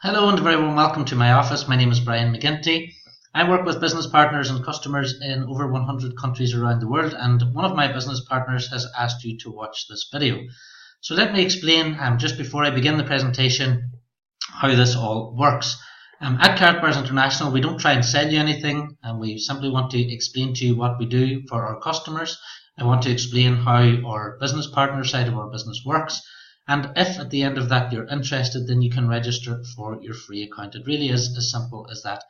Hello and very warm welcome to my office. My name is Brian McGinty. I work with business partners and customers in over 100 countries around the world, and one of my business partners has asked you to watch this video. So let me explain just before I begin the presentation how this all works. At Karatbars International, we don't try and sell you anything, and we simply want to explain to you what we do for our customers. I want to explain how our business partner side of our business works. And if at the end of that you're interested, then you can register for your free account. It really is as simple as that.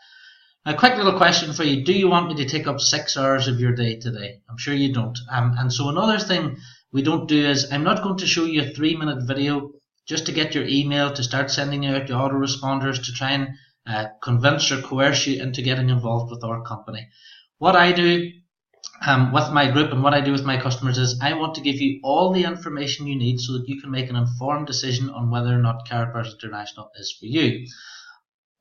A quick little question for you. Do you want me to take up 6 hours of your day today? I'm sure you don't. And so another thing we don't do is I'm not going to show you a 3-minute video just to get your email, to start sending you out your autoresponders, to try and convince or coerce you into getting involved with our company. What I do with my group and what I do with my customers is I want to give you all the information you need so that you can make an informed decision on whether or not Karatbars International is for you.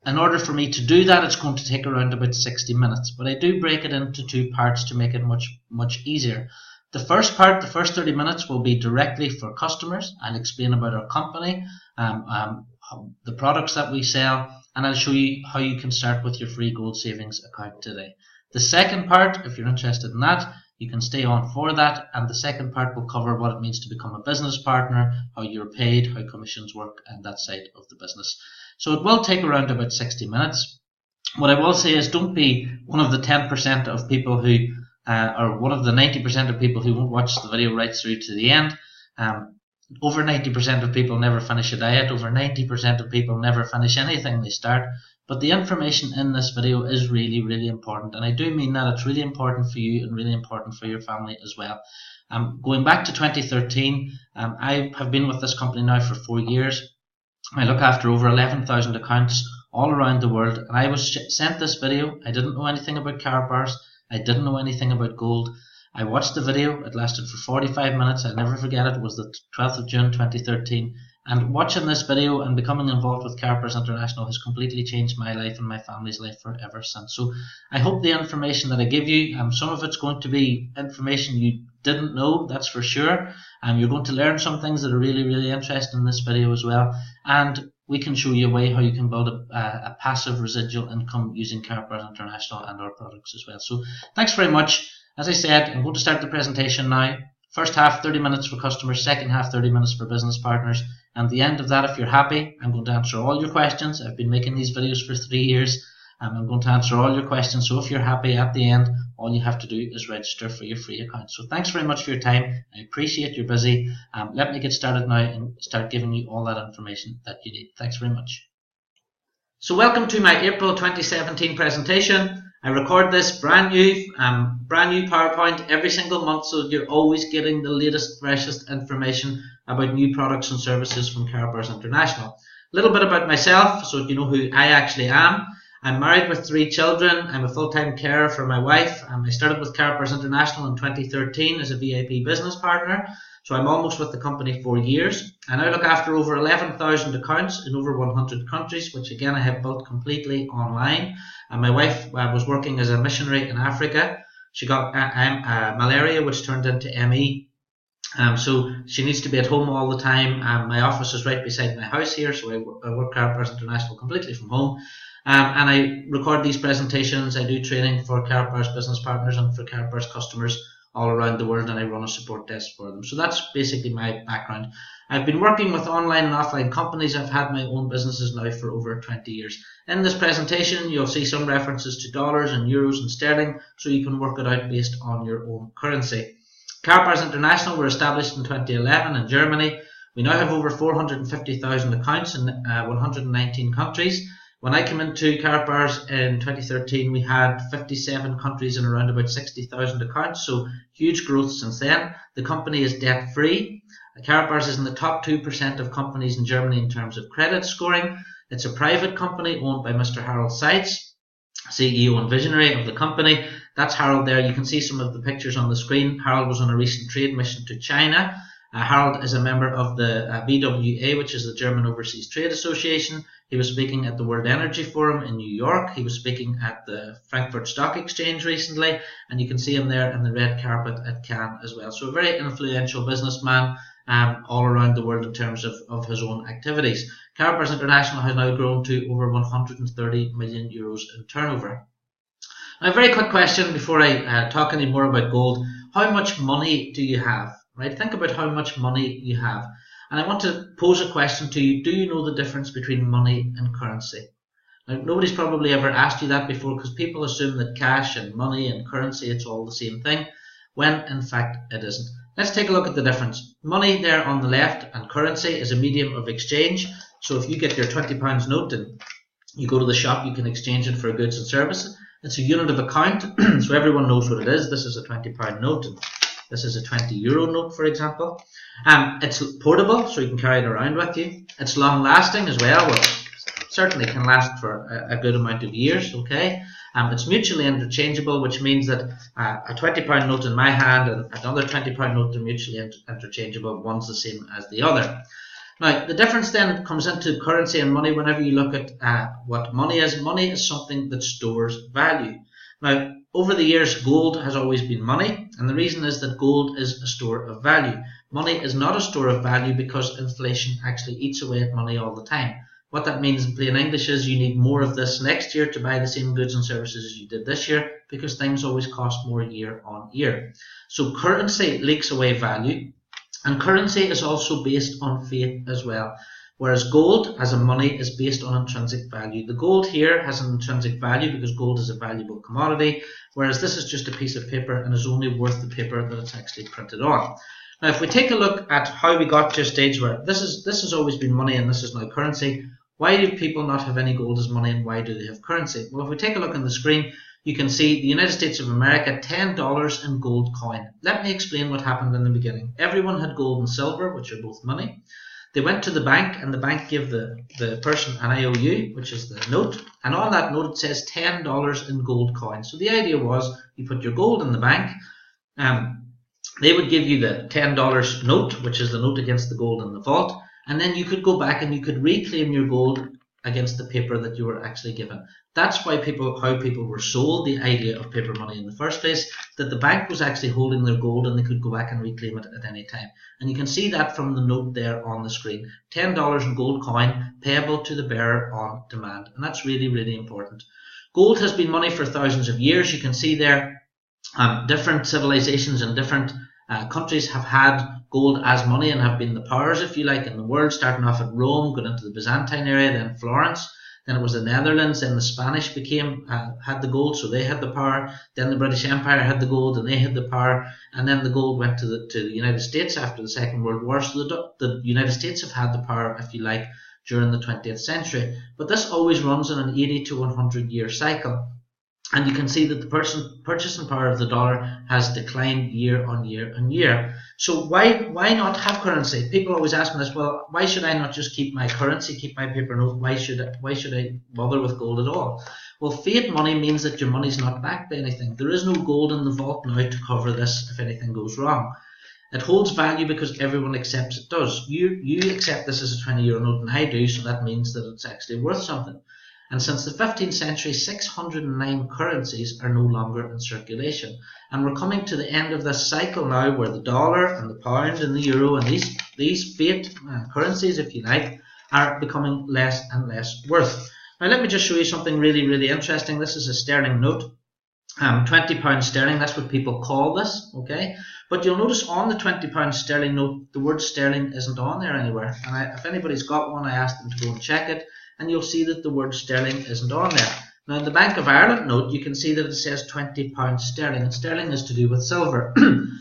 In order for me to do that, it's going to take around about 60 minutes, but I do break it into 2 parts to make it much easier. The first part, the first 30 minutes, will be directly for customers. I'll explain about our company, the products that we sell, and I'll show you how you can start with your free gold savings account today. The second part, if you're interested in that, you can stay on for that, and the second part will cover what it means to become a business partner, how you're paid, how commissions work, and that side of the business. So it will take around about 60 minutes. What I will say is don't be one of the 10% of people who, or one of the 90% of people who won't watch the video right through to the end. Over 90% of people never finish a diet. Over 90% of people never finish anything they start. But the information in this video is really, really important. And I do mean that. It's really important for you and really important for your family as well. Going back to 2013, I have been with this company now for 4 years. I look after over 11,000 accounts all around the world. And I was sent this video. I didn't know anything about Karatbars. I didn't know anything about gold. I watched the video. It lasted for 45 minutes. I'll never forget it. It was the 12th of June 2013. And watching this video and becoming involved with Karatbars International has completely changed my life and my family's life forever since. So I hope the information that I give you, some of it's going to be information you didn't know, that's for sure. You're going to learn some things that are really, really interesting in this video as well. And we can show you a way how you can build a passive residual income using Karatbars International and our products as well. So thanks very much. As I said, I'm going to start the presentation now. First half, 30 minutes for customers. Second half, 30 minutes for business partners. And at the end of that, if you're happy, I'm going to answer all your questions. I've been making these videos for 3 years. I'm going to answer all your questions. So if you're happy at the end, all you have to do is register for your free account. So thanks very much for your time. I appreciate you're busy. Let me get started now and start giving you all that information that you need. Thanks very much. So welcome to my April 2017 presentation. I record this brand new PowerPoint every single month, so you're always getting the latest, freshest information about new products and services from Karatbars International. A little bit about myself, so you know who I actually am. I'm married with 3 children. I'm a full-time carer for my wife. I started with Karatbars International in 2013 as a VIP business partner, so I'm almost with the company 4 years. I now look after over 11,000 accounts in over 100 countries, which again I have built completely online. And my wife was working as a missionary in Africa. She got malaria, which turned into ME. So she needs to be at home all the time. My office is right beside my house here, so I work Karatbars International completely from home. And I record these presentations. I do training for Karatbars business partners and for Karatbars customers all around the world, and I run a support desk for them. So that's basically my background. I've been working with online and offline companies. I've had my own businesses now for over 20 years. In this presentation, you'll see some references to dollars and euros and sterling, so you can work it out based on your own currency. Karatbars International were established in 2011 in Germany. We now have over 450,000 accounts in 119 countries. When I came into Karatbars in 2013, we had 57 countries and around about 60,000 accounts, so huge growth since then. The company is debt-free. Karatbars is in the top 2% of companies in Germany in terms of credit scoring. It's a private company owned by Mr. Harold Seitz, CEO and visionary of the company. That's Harold there. You can see some of the pictures on the screen. Harold was on a recent trade mission to China. Harold is a member of the BWA, which is the German Overseas Trade Association. He was speaking at the World Energy Forum in New York. He was speaking at the Frankfurt Stock Exchange recently, and you can see him there in the red carpet at Cannes as well. So a very influential businessman all around the world in terms of his own activities. Karatbars International has now grown to over 130 million euros in turnover. Now, a very quick question before I talk any more about gold. How much money do you have? Right? Think about how much money you have. And I want to pose a question to you. Do you know the difference between money and currency? Now, nobody's probably ever asked you that before, because people assume that cash and money and currency, it's all the same thing, when in fact it isn't. Let's take a look at the difference. Money there on the left and currency is a medium of exchange. So if you get your £20 note and you go to the shop, you can exchange it for goods and services. It's a unit of account, so everyone knows what it is. This is a £20 note, and this is a €20 note, for example. It's portable, so you can carry it around with you. It's long lasting as well. Well, certainly can last for a good amount of years. Okay. It's mutually interchangeable, which means that a £20 note in my hand and another £20 note are mutually interchangeable. One's the same as the other. Now, the difference then comes into currency and money whenever you look at what money is. Money is something that stores value. Now, over the years, gold has always been money, and the reason is that gold is a store of value. Money is not a store of value because inflation actually eats away at money all the time. What that means in plain English is you need more of this next year to buy the same goods and services as you did this year, because things always cost more year on year. So currency leaks away value. And currency is also based on faith as well, whereas gold as a money is based on intrinsic value. The gold here has an intrinsic value because gold is a valuable commodity, whereas this is just a piece of paper and is only worth the paper that it's actually printed on. Now, if we take a look at how we got to a stage where this has always been money and this is now currency, why do people not have any gold as money and why do they have currency? Well, if we take a look on the screen, you can see the United States of America, $10 in gold coin. Let me explain what happened in the beginning. Everyone had gold and silver, which are both money. They went to the bank and the bank gave the person an IOU, which is the note. And on that note, it says $10 in gold coin. So the idea was you put your gold in the bank. They would give you the $10 note, which is the note against the gold in the vault. And then you could go back and you could reclaim your gold against the paper that you were actually given. That's why how people were sold the idea of paper money in the first place, that the bank was actually holding their gold and they could go back and reclaim it at any time. And you can see that from the note there on the screen. $10 in gold coin payable to the bearer on demand. And that's really, really important. Gold has been money for thousands of years. You can see there different civilizations and different countries have had gold as money and have been the powers, if you like, in the world, starting off at Rome, going into the Byzantine area, then Florence, then it was the Netherlands, then the Spanish had the gold, so they had the power, then the British Empire had the gold and they had the power, and then the gold went to the United States after the Second World War, so the United States have had the power, if you like, during the 20th century. But this always runs in an 80 to 100 year cycle. And you can see that the purchasing power of the dollar has declined year on year on year. So why not have currency? People always ask me this, well, why should I not just keep my currency, keep my paper note? Why should I bother with gold at all? Well, fiat money means that your money's not backed by anything. There is no gold in the vault now to cover this if anything goes wrong. It holds value because everyone accepts it does. You accept this as a €20 note and I do, so that means that it's actually worth something. And since the 15th century, 609 currencies are no longer in circulation. And we're coming to the end of this cycle now where the dollar and the pound and the euro and these fiat currencies, if you like, are becoming less and less worth. Now let me just show you something really, really interesting. This is a sterling note. £20 sterling, that's what people call this, okay? But you'll notice on the £20 sterling note, the word sterling isn't on there anywhere. And if anybody's got one, I asked them to go and check it. And you'll see that the word sterling isn't on there. Now, in the Bank of Ireland note, you can see that it says £20 sterling, and sterling is to do with silver.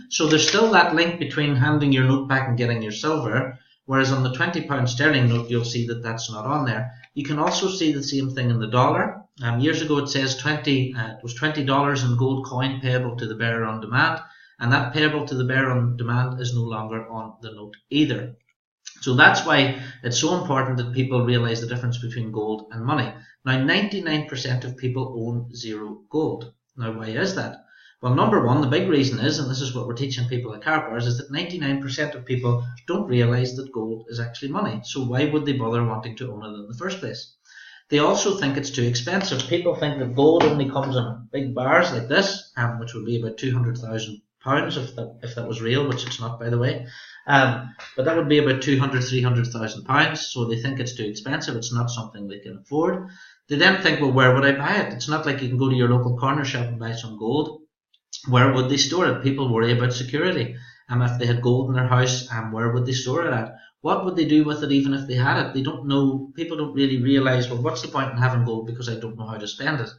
So there's still that link between handing your note back and getting your silver, whereas on the £20 sterling note, you'll see that that's not on there. You can also see the same thing in the dollar. Years ago, it says it was $20 in gold coin payable to the bearer on demand, and that payable to the bearer on demand is no longer on the note either. So that's why it's so important that people realize the difference between gold and money. Now, 99% of people own zero gold. Now, why is that? Well, number one, the big reason is, and this is what we're teaching people at Karatbars, is that 99% of people don't realize that gold is actually money. So why would they bother wanting to own it in the first place? They also think it's too expensive. People think that gold only comes in big bars like this, which would be about £200,000 pounds if that was real, which it's not, by the way. But that would be about 200,000-300,000 pounds. So they think it's too expensive. It's not something they can afford. They then think, well, where would I buy it? It's not like you can go to your local corner shop and buy some gold. Where would they store it? People worry about security. If they had gold in their house, where would they store it at? What would they do with it even if they had it? They don't know. People don't really realize, well, what's the point in having gold because I don't know how to spend it?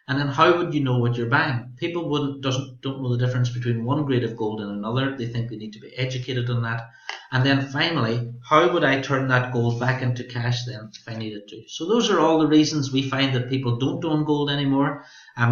And then how would you know what you're buying? People don't know the difference between one grade of gold and another. They think they need to be educated on that. And then finally, how would I turn that gold back into cash then if I needed to? So those are all the reasons we find that people don't own gold anymore.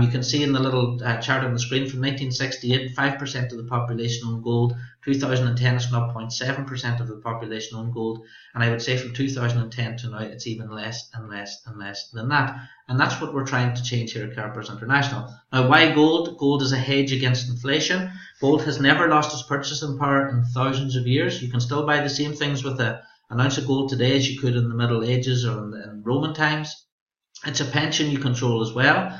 You can see in the little chart on the screen from 1968, 5% of the population owned gold. 2010 it's now 0.7% of the population owned gold. And I would say from 2010 to now it's even less and less and less than that. And that's what we're trying to change here at Karatbars International. Now, why gold? Gold is a hedge against inflation. Gold has never lost its purchasing power in thousands of years. You can still buy the same things with an ounce of gold today as you could in the Middle Ages or in Roman times. It's a pension you control as well.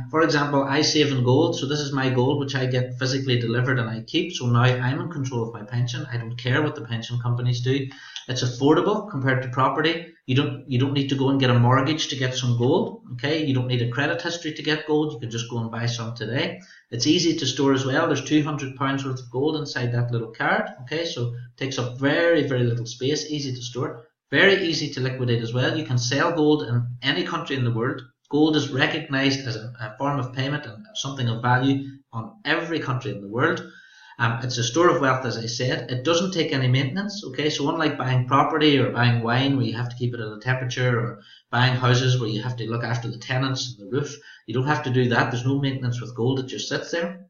For example, I save in gold, so this is my gold which I get physically delivered and I keep. So now I'm in control of my pension. I don't care what the pension companies do. It's affordable compared to property. You don't need to go and get a mortgage to get some gold. Okay, you don't need a credit history to get gold. You can just go and buy some today. It's easy to store as well. There's £200 worth of gold inside that little card. Okay, so it takes up very, very little space. Easy to store. Very easy to liquidate as well. You can sell gold in any country in the world. Gold is recognized as a form of payment and something of value on every country in the world. It's a store of wealth, as I said. It doesn't take any maintenance. Okay, so unlike buying property or buying wine where you have to keep it at a temperature, or buying houses where you have to look after the tenants and the roof, you don't have to do that. There's no maintenance with gold. It just sits there.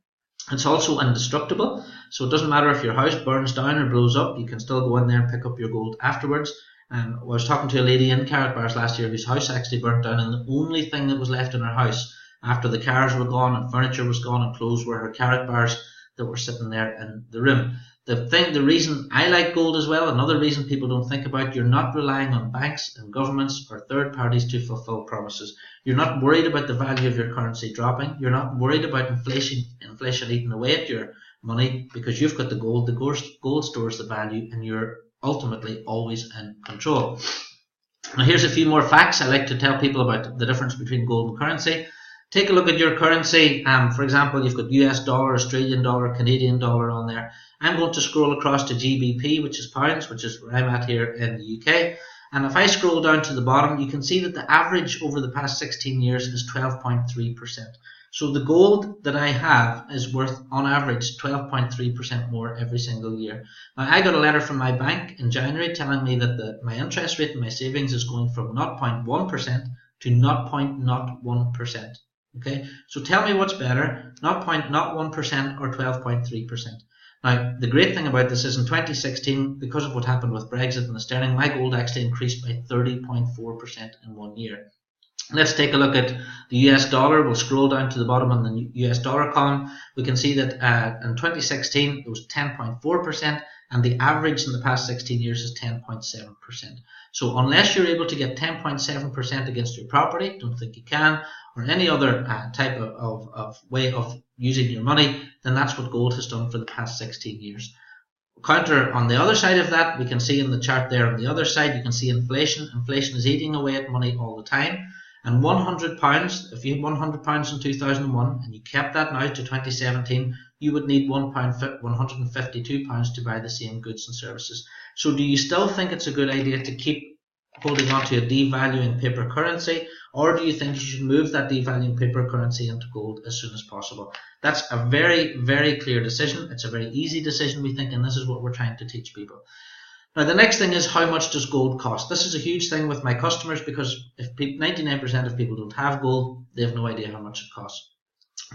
It's also indestructible, so it doesn't matter if your house burns down or blows up. You can still go in there and pick up your gold afterwards. I was talking to a lady in Karatbars last year whose house actually burnt down, and the only thing that was left in her house after the cars were gone and furniture was gone and clothes were her Karatbars that were sitting there in the room. The reason I like gold as well, another reason people don't think about, you're not relying on banks and governments or third parties to fulfill promises. You're not worried about the value of your currency dropping. You're not worried about inflation eating away at your money because you've got the gold. The gold stores the value and you're ultimately always in control. Now here's a few more facts I like to tell people about the difference between gold and currency. Take a look at your currency. For example, you've got US dollar, Australian dollar, Canadian dollar on there. I'm going to scroll across to GBP, which is pounds, which is where I'm at here in the UK. And if I scroll down to the bottom, you can see that the average over the past 16 years is 12.3%. So the gold that I have is worth, on average, 12.3% more every single year. Now, I got a letter from my bank in January telling me that my interest rate in my savings is going from 0.1% to 0.01%. Okay, so tell me what's better, 0.01% or 12.3%. Now, the great thing about this is in 2016, because of what happened with Brexit and the sterling, my gold actually increased by 30.4% in 1 year. Let's take a look at the US dollar. We'll scroll down to the bottom on the US dollar column. We can see that in 2016 it was 10.4%, and the average in the past 16 years is 10.7%. So unless you're able to get 10.7% against your property, don't think you can, or any other type of way of using your money, then that's what gold has done for the past 16 years. Counter on the other side of that, we can see in the chart there on the other side, you can see inflation. Inflation is eating away at money all the time. And £100, if you had £100 in 2001 and you kept that now to 2017, you would need £152 to buy the same goods and services. So do you still think it's a good idea to keep holding on to a devaluing paper currency, or do you think you should move that devaluing paper currency into gold as soon as possible? That's a very, very clear decision. It's a very easy decision, we think, and this is what we're trying to teach people. Now, the next thing is, how much does gold cost? This is a huge thing with my customers because if 99% of people don't have gold, they have no idea how much it costs.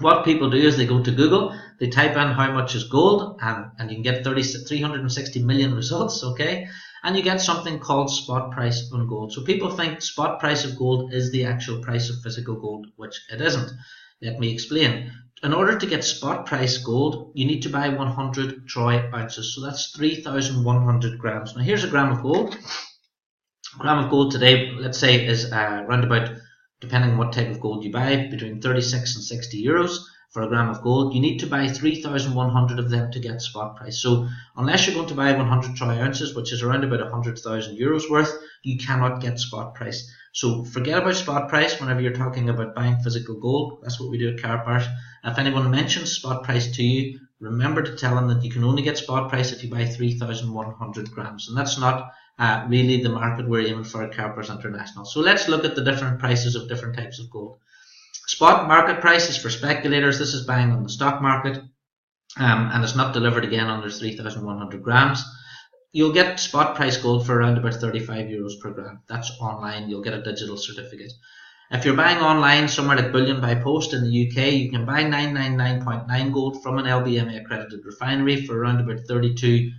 What people do is they go to Google, they type in how much is gold, and you can get 360 million results, okay? And you get something called spot price on gold. So people think spot price of gold is the actual price of physical gold, which it isn't. Let me explain. In order to get spot price gold, you need to buy 100 troy ounces. So that's 3,100 grams. Now here's a gram of gold. A gram of gold today, let's say, is around about, depending on what type of gold you buy, between 36 and 60 euros. for a gram of gold, you need to buy 3,100 of them to get spot price. So unless you're going to buy 100 troy ounces, which is around about 100,000 euros worth, you cannot get spot price. So forget about spot price whenever you're talking about buying physical gold. That's what we do at Karatbars. If anyone mentions spot price to you, remember to tell them that you can only get spot price if you buy 3,100 grams. And that's not really the market we're aiming for at Karatbars International. So let's look at the different prices of different types of gold. Spot market price is for speculators. This is buying on the stock market, and it's not delivered again under 3,100 grams. You'll get spot price gold for around about 35 euros per gram. That's online. You'll get a digital certificate. If you're buying online somewhere like Bullion by Post in the UK, you can buy 999.9 gold from an LBMA accredited refinery for around about 42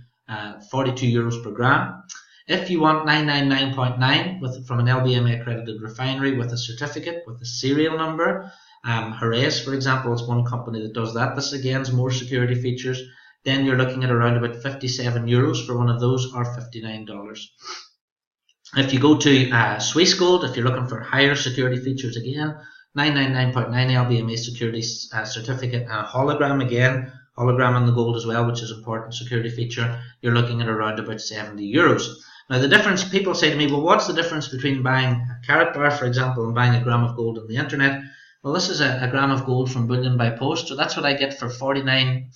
euros per gram. If you want 999.9 from an LBMA accredited refinery with a certificate, with a serial number, Heraeus, for example, is one company that does that. This again is more security features. Then you're looking at around about 57 euros for one of those, or $59. If you go to Swiss Gold, if you're looking for higher security features again, 999.9 LBMA security certificate and a hologram again, hologram on the gold as well, which is an important security feature, you're looking at around about 70 euros. Now the difference, people say to me, well, what's the difference between buying a Karatbar, for example, and buying a gram of gold on the internet? Well, this is a gram of gold from Bullion by Post, so that's what I get for 49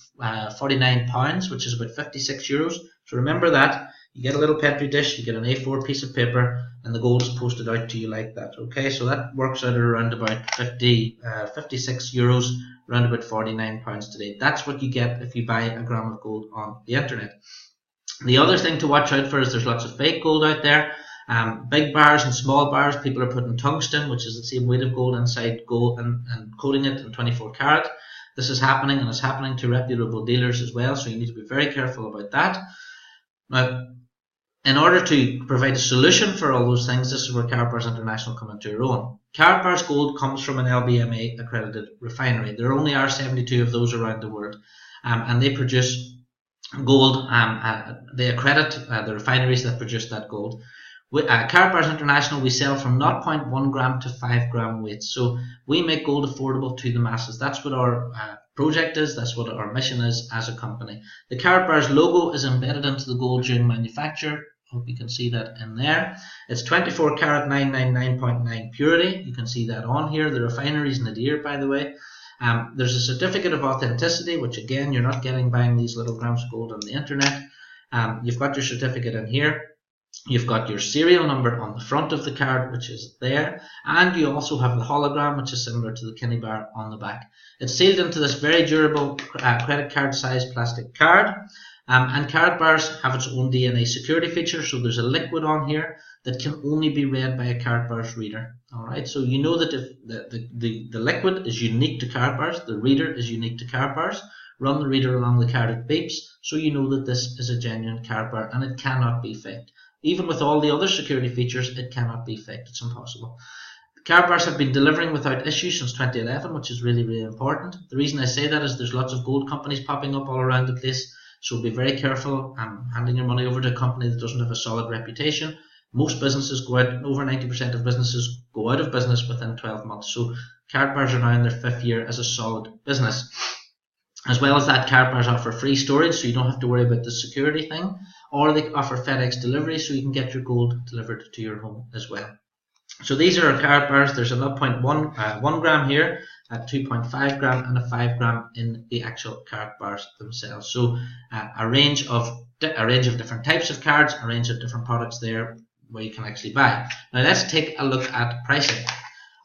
pounds, which is about 56 euros. So remember that. You get a little petri dish, you get an A4 piece of paper, and the gold is posted out to you like that. Okay, so that works out at around about 56 euros, around about 49 pounds today. That's what you get if you buy a gram of gold on the internet. The other thing to watch out for is there's lots of fake gold out there. Big bars and small bars, people are putting tungsten, which is the same weight of gold, inside gold and coating it in 24 karat. This is happening, and it's happening to reputable dealers as well, so you need to be very careful about that. Now, in order to provide a solution for all those things, this is where Karatbars International come into their own. Karatbars gold comes from an LBMA accredited refinery. There only are 72 of those around the world, and they produce gold. They accredit the refineries that produce that gold. With Karatbars International, we sell from 0.1 gram to 5 gram weights. So we make gold affordable to the masses. That's what our project is. That's what our mission is as a company. The Karatbars logo is embedded into the gold during manufacture. Hope you can see that in there. It's 24 karat 999.9 purity. You can see that on here. The refinery's Nadir, by the way. There's a certificate of authenticity, which again, you're not getting buying these little grams of gold on the internet. You've got your certificate in here. You've got your serial number on the front of the card, which is there, and you also have the hologram, which is similar to the Kinney bar on the back. It's sealed into this very durable credit card size plastic card, and Karatbars have its own DNA security feature, so there's a liquid on here that can only be read by a Karatbars reader. Alright, so you know that if the liquid is unique to Karatbars, the reader is unique to Karatbars. Run the reader along the card, it beeps, so you know that this is a genuine Karatbar and it cannot be faked. Even with all the other security features, it cannot be faked. It's impossible. Karatbars have been delivering without issue since 2011, which is really, really important. The reason I say that is there's lots of gold companies popping up all around the place, so be very careful handing your money over to a company that doesn't have a solid reputation. Most businesses go out, over 90% of businesses go out of business within 12 months. So Karatbars are now in their 5th year as a solid business. As well as that, Karatbars offer free storage, so you don't have to worry about the security thing, or they offer FedEx delivery, so you can get your gold delivered to your home as well. So these are our Karatbars. There's a 0.1 gram here, a 2.5 gram, and a 5 gram in the actual Karatbars themselves. So a range of different types of cards, a range of different products there where you can actually buy. Now let's take a look at pricing.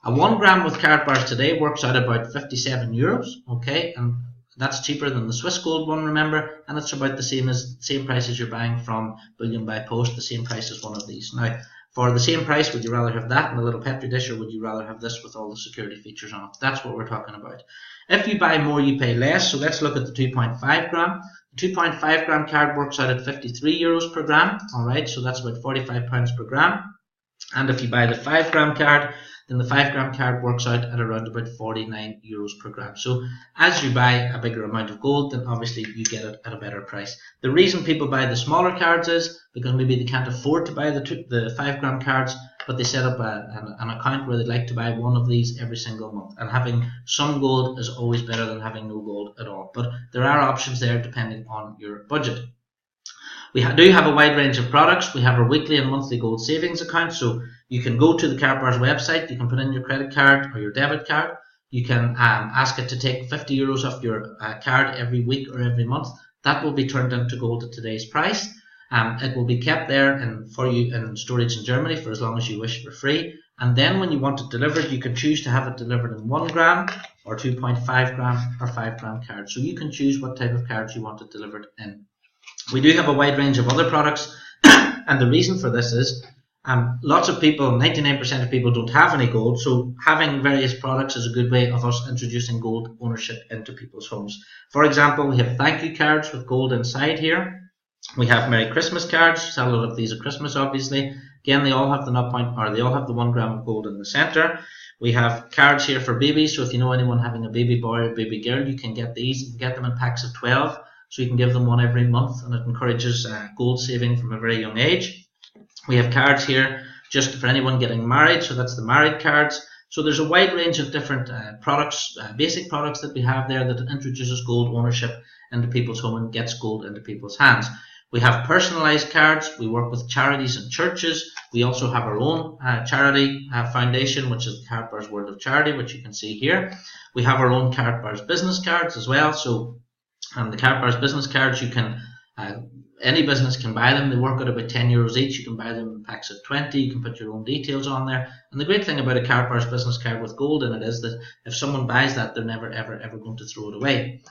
A 1 gram with Karatbars today works out about 57 euros. Okay, and that's cheaper than the Swiss Gold one, remember, and it's about the same price as you're buying from Bullion by Post, the same price as one of these. Now, for the same price, would you rather have that in a little petri dish, or would you rather have this with all the security features on it? That's what we're talking about. If you buy more, you pay less. So let's look at the 2.5 gram. The 2.5 gram card works out at 53 euros per gram. All right, so that's about 45 pounds per gram. And if you buy the 5 gram card, then the 5 gram card works out at around about 49 euros per gram. So as you buy a bigger amount of gold, then obviously you get it at a better price. The reason people buy the smaller cards is because maybe they can't afford to buy the 5 gram cards, but they set up an account where they'd like to buy one of these every single month. And having some gold is always better than having no gold at all. But there are options there depending on your budget. We do have a wide range of products. We have our weekly and monthly gold savings account. So you can go to the Karatbars website, you can put in your credit card or your debit card. You can ask it to take 50 euros off your card every week or every month. That will be turned into gold at today's price. It will be kept there for you in storage in Germany for as long as you wish for free. And then when you want it delivered, you can choose to have it delivered in 1 gram or 2.5 gram or 5 gram cards. So you can choose what type of cards you want it delivered in. We do have a wide range of other products, and the reason for this is lots of people, 99% of people, don't have any gold, so having various products is a good way of us introducing gold ownership into people's homes. For example, we have thank you cards with gold inside here. We have Merry Christmas cards, sell a lot of these at Christmas obviously. Again, they all have the 1 gram of gold in the center. We have cards here for babies, so if you know anyone having a baby boy or baby girl, you can get these. You can get them in packs of 12. So you can give them one every month, and it encourages gold saving from a very young age. We have cards here just for anyone getting married, so that's the married cards. So there's a wide range of different products, basic products that we have there that introduces gold ownership into people's home and gets gold into people's hands. We have personalized cards. We work with charities and churches. We also have our own charity foundation, which is the Karatbars World of Charity, which you can see here. We have our own Karatbars business cards as well. So the Karatbars business cards, you can any business can buy them. They work at about 10 euros each. You can buy them in packs of 20. You can put your own details on there. And the great thing about a Karatbars business card with gold in it is that if someone buys that, they're never ever going to throw it away.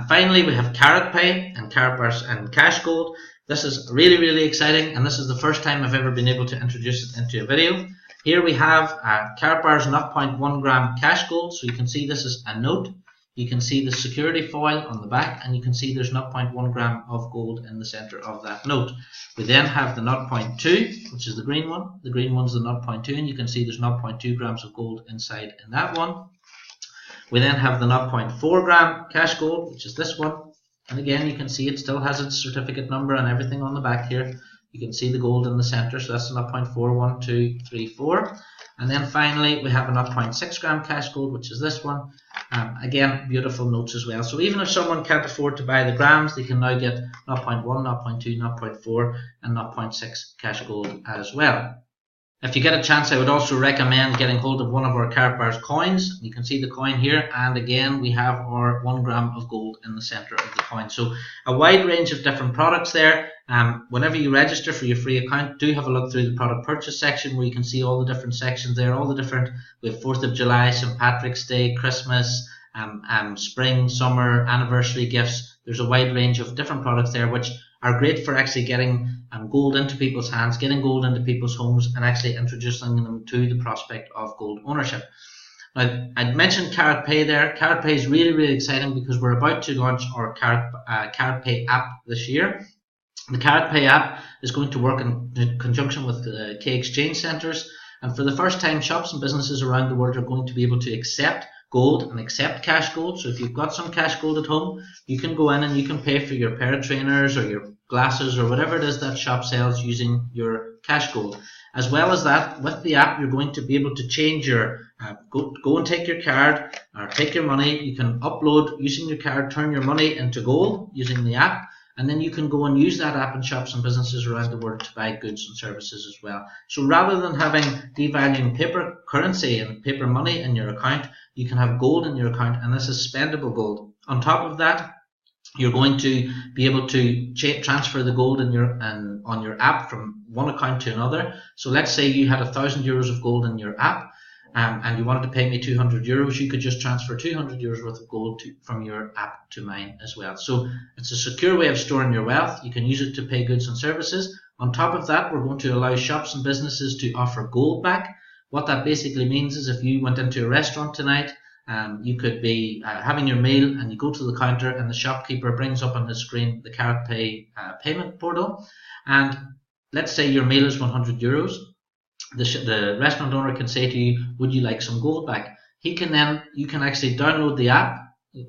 Finally, we have Karatpay and Karatbars and Cash Gold. This is really, really exciting, and this is the first time I've ever been able to introduce it into a video. Here we have Karatbars 0.1 gram Cash Gold. So you can see this is a note. You can see the security foil on the back, and you can see there's 0.1 gram of gold in the center of that note. We then have the 0.2, which is the green one. The green one's the 0.2, and you can see there's 0.2 grams of gold inside in that one. We then have the 0.4 gram cash gold, which is this one. And again, you can see it still has its certificate number and everything on the back here. You can see the gold in the center, so that's the 0.4, 1, 2, 3, 4. And then finally, we have a 0.6 gram cash gold, which is this one. Again, beautiful notes as well. So even if someone can't afford to buy the grams, they can now get 0.1, 0.2, 0.4 and 0.6 cash gold as well. If you get a chance, I would also recommend getting hold of one of our Karatbars coins. You can see the coin here, and again we have our 1 gram of gold in the center of the coin. So a wide range of different products there. Whenever you register for your free account, do have a look through the product purchase section where you can see all the different sections there, all the different, we have 4th of July, St. Patrick's Day, Christmas, spring, summer, anniversary gifts. There's a wide range of different products there which are great for actually getting gold into people's hands, getting gold into people's homes, and actually introducing them to the prospect of gold ownership. Now, I'd mentioned Karatpay there. Karatpay is really, really exciting because we're about to launch our Karatpay app this year. The Karatpay app is going to work in conjunction with the K exchange centres, and for the first time, shops and businesses around the world are going to be able to accept gold and accept cash gold. So if you've got some cash gold at home, you can go in and you can pay for your pair of trainers or your glasses or whatever it is that shop sells using your cash gold. As well as that, with the app, you're going to be able to change your go and take your card or take your money. You can upload using your card, turn your money into gold using the app, and then you can go and use that app in shops and businesses around the world to buy goods and services as well. So rather than having devaluing paper currency and paper money in your account, you can have gold in your account, and this is spendable gold. On top of that, you're going to be able to transfer the gold on your app from one account to another. So let's say you had 1,000 euros of gold in your app, and you wanted to pay me 200 euros, you could just transfer 200 euros worth of gold from your app to mine as well. So it's a secure way of storing your wealth. You can use it to pay goods and services. On top of that, we're going to allow shops and businesses to offer gold back. What that basically means is if you went into a restaurant tonight, you could be having your meal and you go to the counter and the shopkeeper brings up on the screen the Karatpay payment portal, and let's say your meal is 100 euros. The restaurant owner can say to you, would you like some gold back? You can actually download the app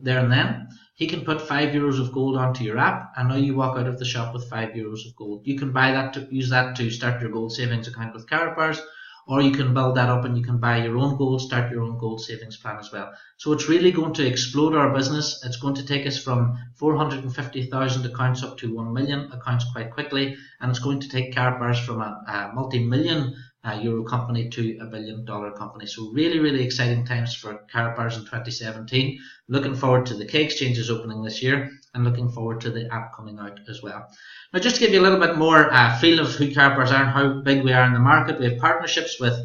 there and then. He can put 5 euros of gold onto your app, and now you walk out of the shop with 5 euros of gold. You can buy that use that to start your gold savings account with Karatbars, or you can build that up and you can buy your own gold, start your own gold savings plan as well. So it's really going to explode our business. It's going to take us from 450,000 accounts up to 1 million accounts quite quickly, and it's going to take Karatbars from a multi-million euro company to $1 billion company. So really exciting times for Karatbars in 2017. Looking forward to the K exchanges opening this year, and looking forward to the app coming out as well. Now, just to give you a little bit more feel of who Karatbars are and how big we are in the market, we have partnerships with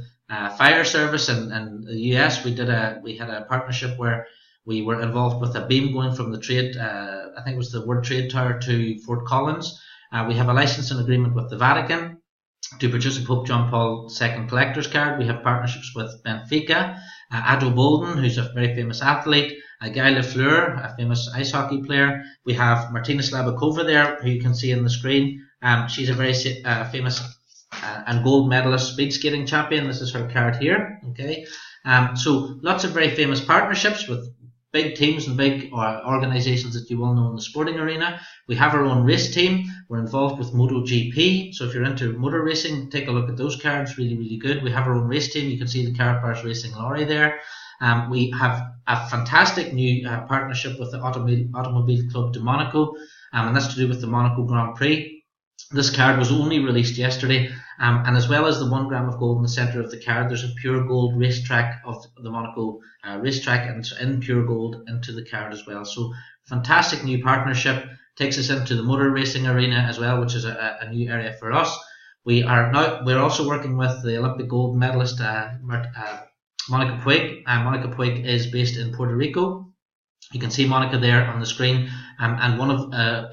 fire service in the US. We had a partnership where we were involved with a beam going from the trade, I think it was the World Trade Tower, to Fort Collins. We have a licensing agreement with the Vatican to produce a Pope John Paul II collector's card. We have partnerships with Benfica, Ado Bolden, who's a very famous athlete, Guy Lafleur, a famous ice hockey player. We have Martina Slabakova there, who you can see on the screen. She's a very famous and gold medalist speed skating champion. This is her card here. Okay, so lots of very famous partnerships with big teams and big organisations that you will know in the sporting arena. We have our own race team. We're involved with MotoGP, so if you're into motor racing, take a look at those cards. Really good. We have our own race team. You can see the Karatbars Racing lorry there. We have a fantastic new partnership with the Automobile Club de Monaco, and that's to do with the Monaco Grand Prix. This card was only released yesterday, and as well as the 1 gram of gold in the centre of the card, there's a pure gold racetrack of the Monaco racetrack, and it's in pure gold into the card as well. So fantastic new partnership, takes us into the motor racing arena as well, which is a new area for us. We're also working with the Olympic gold medalist Monica Puig. Monica Puig is based in Puerto Rico. You can see Monica there on the screen, and one of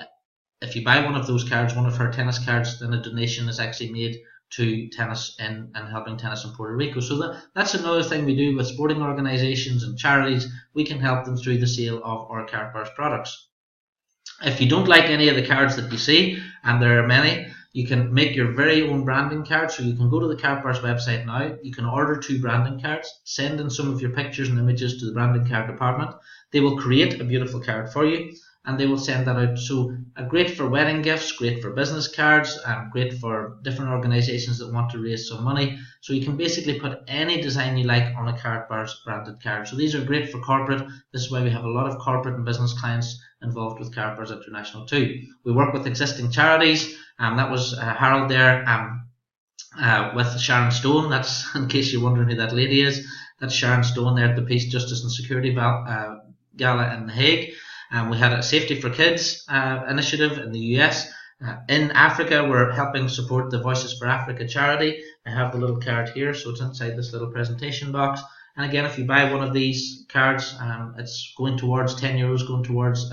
if you buy one of those cards, one of her tennis cards, then a donation is actually made to tennis and helping tennis in Puerto Rico. So that's another thing we do with sporting organisations and charities. We can help them through the sale of our Karatbars products. If you don't like any of the cards that you see, and there are many, you can make your very own branding card. So you can go to the Karatbars website now. You can order 2 branding cards, send in some of your pictures and images to the branding card department. They will create a beautiful card for you, and they will send that out. So great for wedding gifts, great for business cards, great for different organisations that want to raise some money. So you can basically put any design you like on a Karatbars branded card. So these are great for corporate. This is why we have a lot of corporate and business clients involved with Karatbars International too. We work with existing charities. That was Harold there with Sharon Stone. That's, in case you're wondering who that lady is, that's Sharon Stone there at the Peace, Justice and Security Gala in The Hague. We had a Safety for Kids initiative in the US. In Africa, we're helping support the Voices for Africa charity. I have the little card here, so it's inside this little presentation box. And again, if you buy one of these cards, it's going towards €10 going towards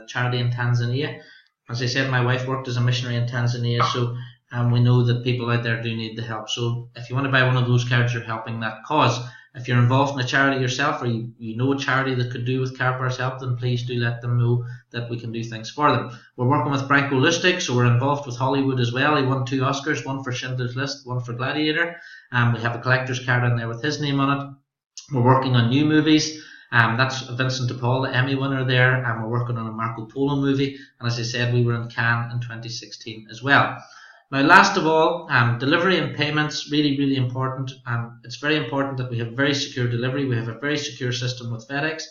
charity in Tanzania. As I said, my wife worked as a missionary in Tanzania, so we know that people out there do need the help. So if you want to buy one of those cards, you're helping that cause. If you're involved in a charity yourself, or you know a charity that could do with Karatbars help, then please do let them know that we can do things for them. We're working with Branko Lustig, so we're involved with Hollywood as well. He won 2 Oscars, one for Schindler's List, one for Gladiator. We have a collector's card in there with his name on it. We're working on new movies. That's Vincent de Paul, the Emmy winner there, and we're working on a Marco Polo movie. And as I said, we were in Cannes in 2016 as well. Now, last of all, delivery and payments, really important. It's very important that we have very secure delivery. We have a very secure system with FedEx.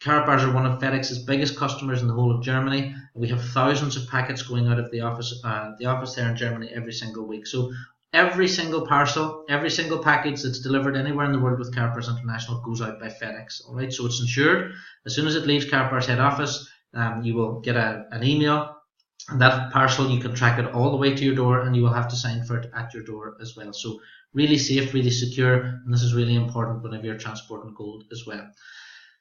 Karatbars are one of FedEx's biggest customers in the whole of Germany. We have thousands of packets going out of the office there in Germany every single week. So every single parcel, every single package that's delivered anywhere in the world with Karatbars International goes out by FedEx. All right, so it's insured. As soon as it leaves Karatbars head office, you will get an email. And that parcel, you can track it all the way to your door, and you will have to sign for it at your door as well. So really safe, really secure, and this is really important whenever you're transporting gold as well.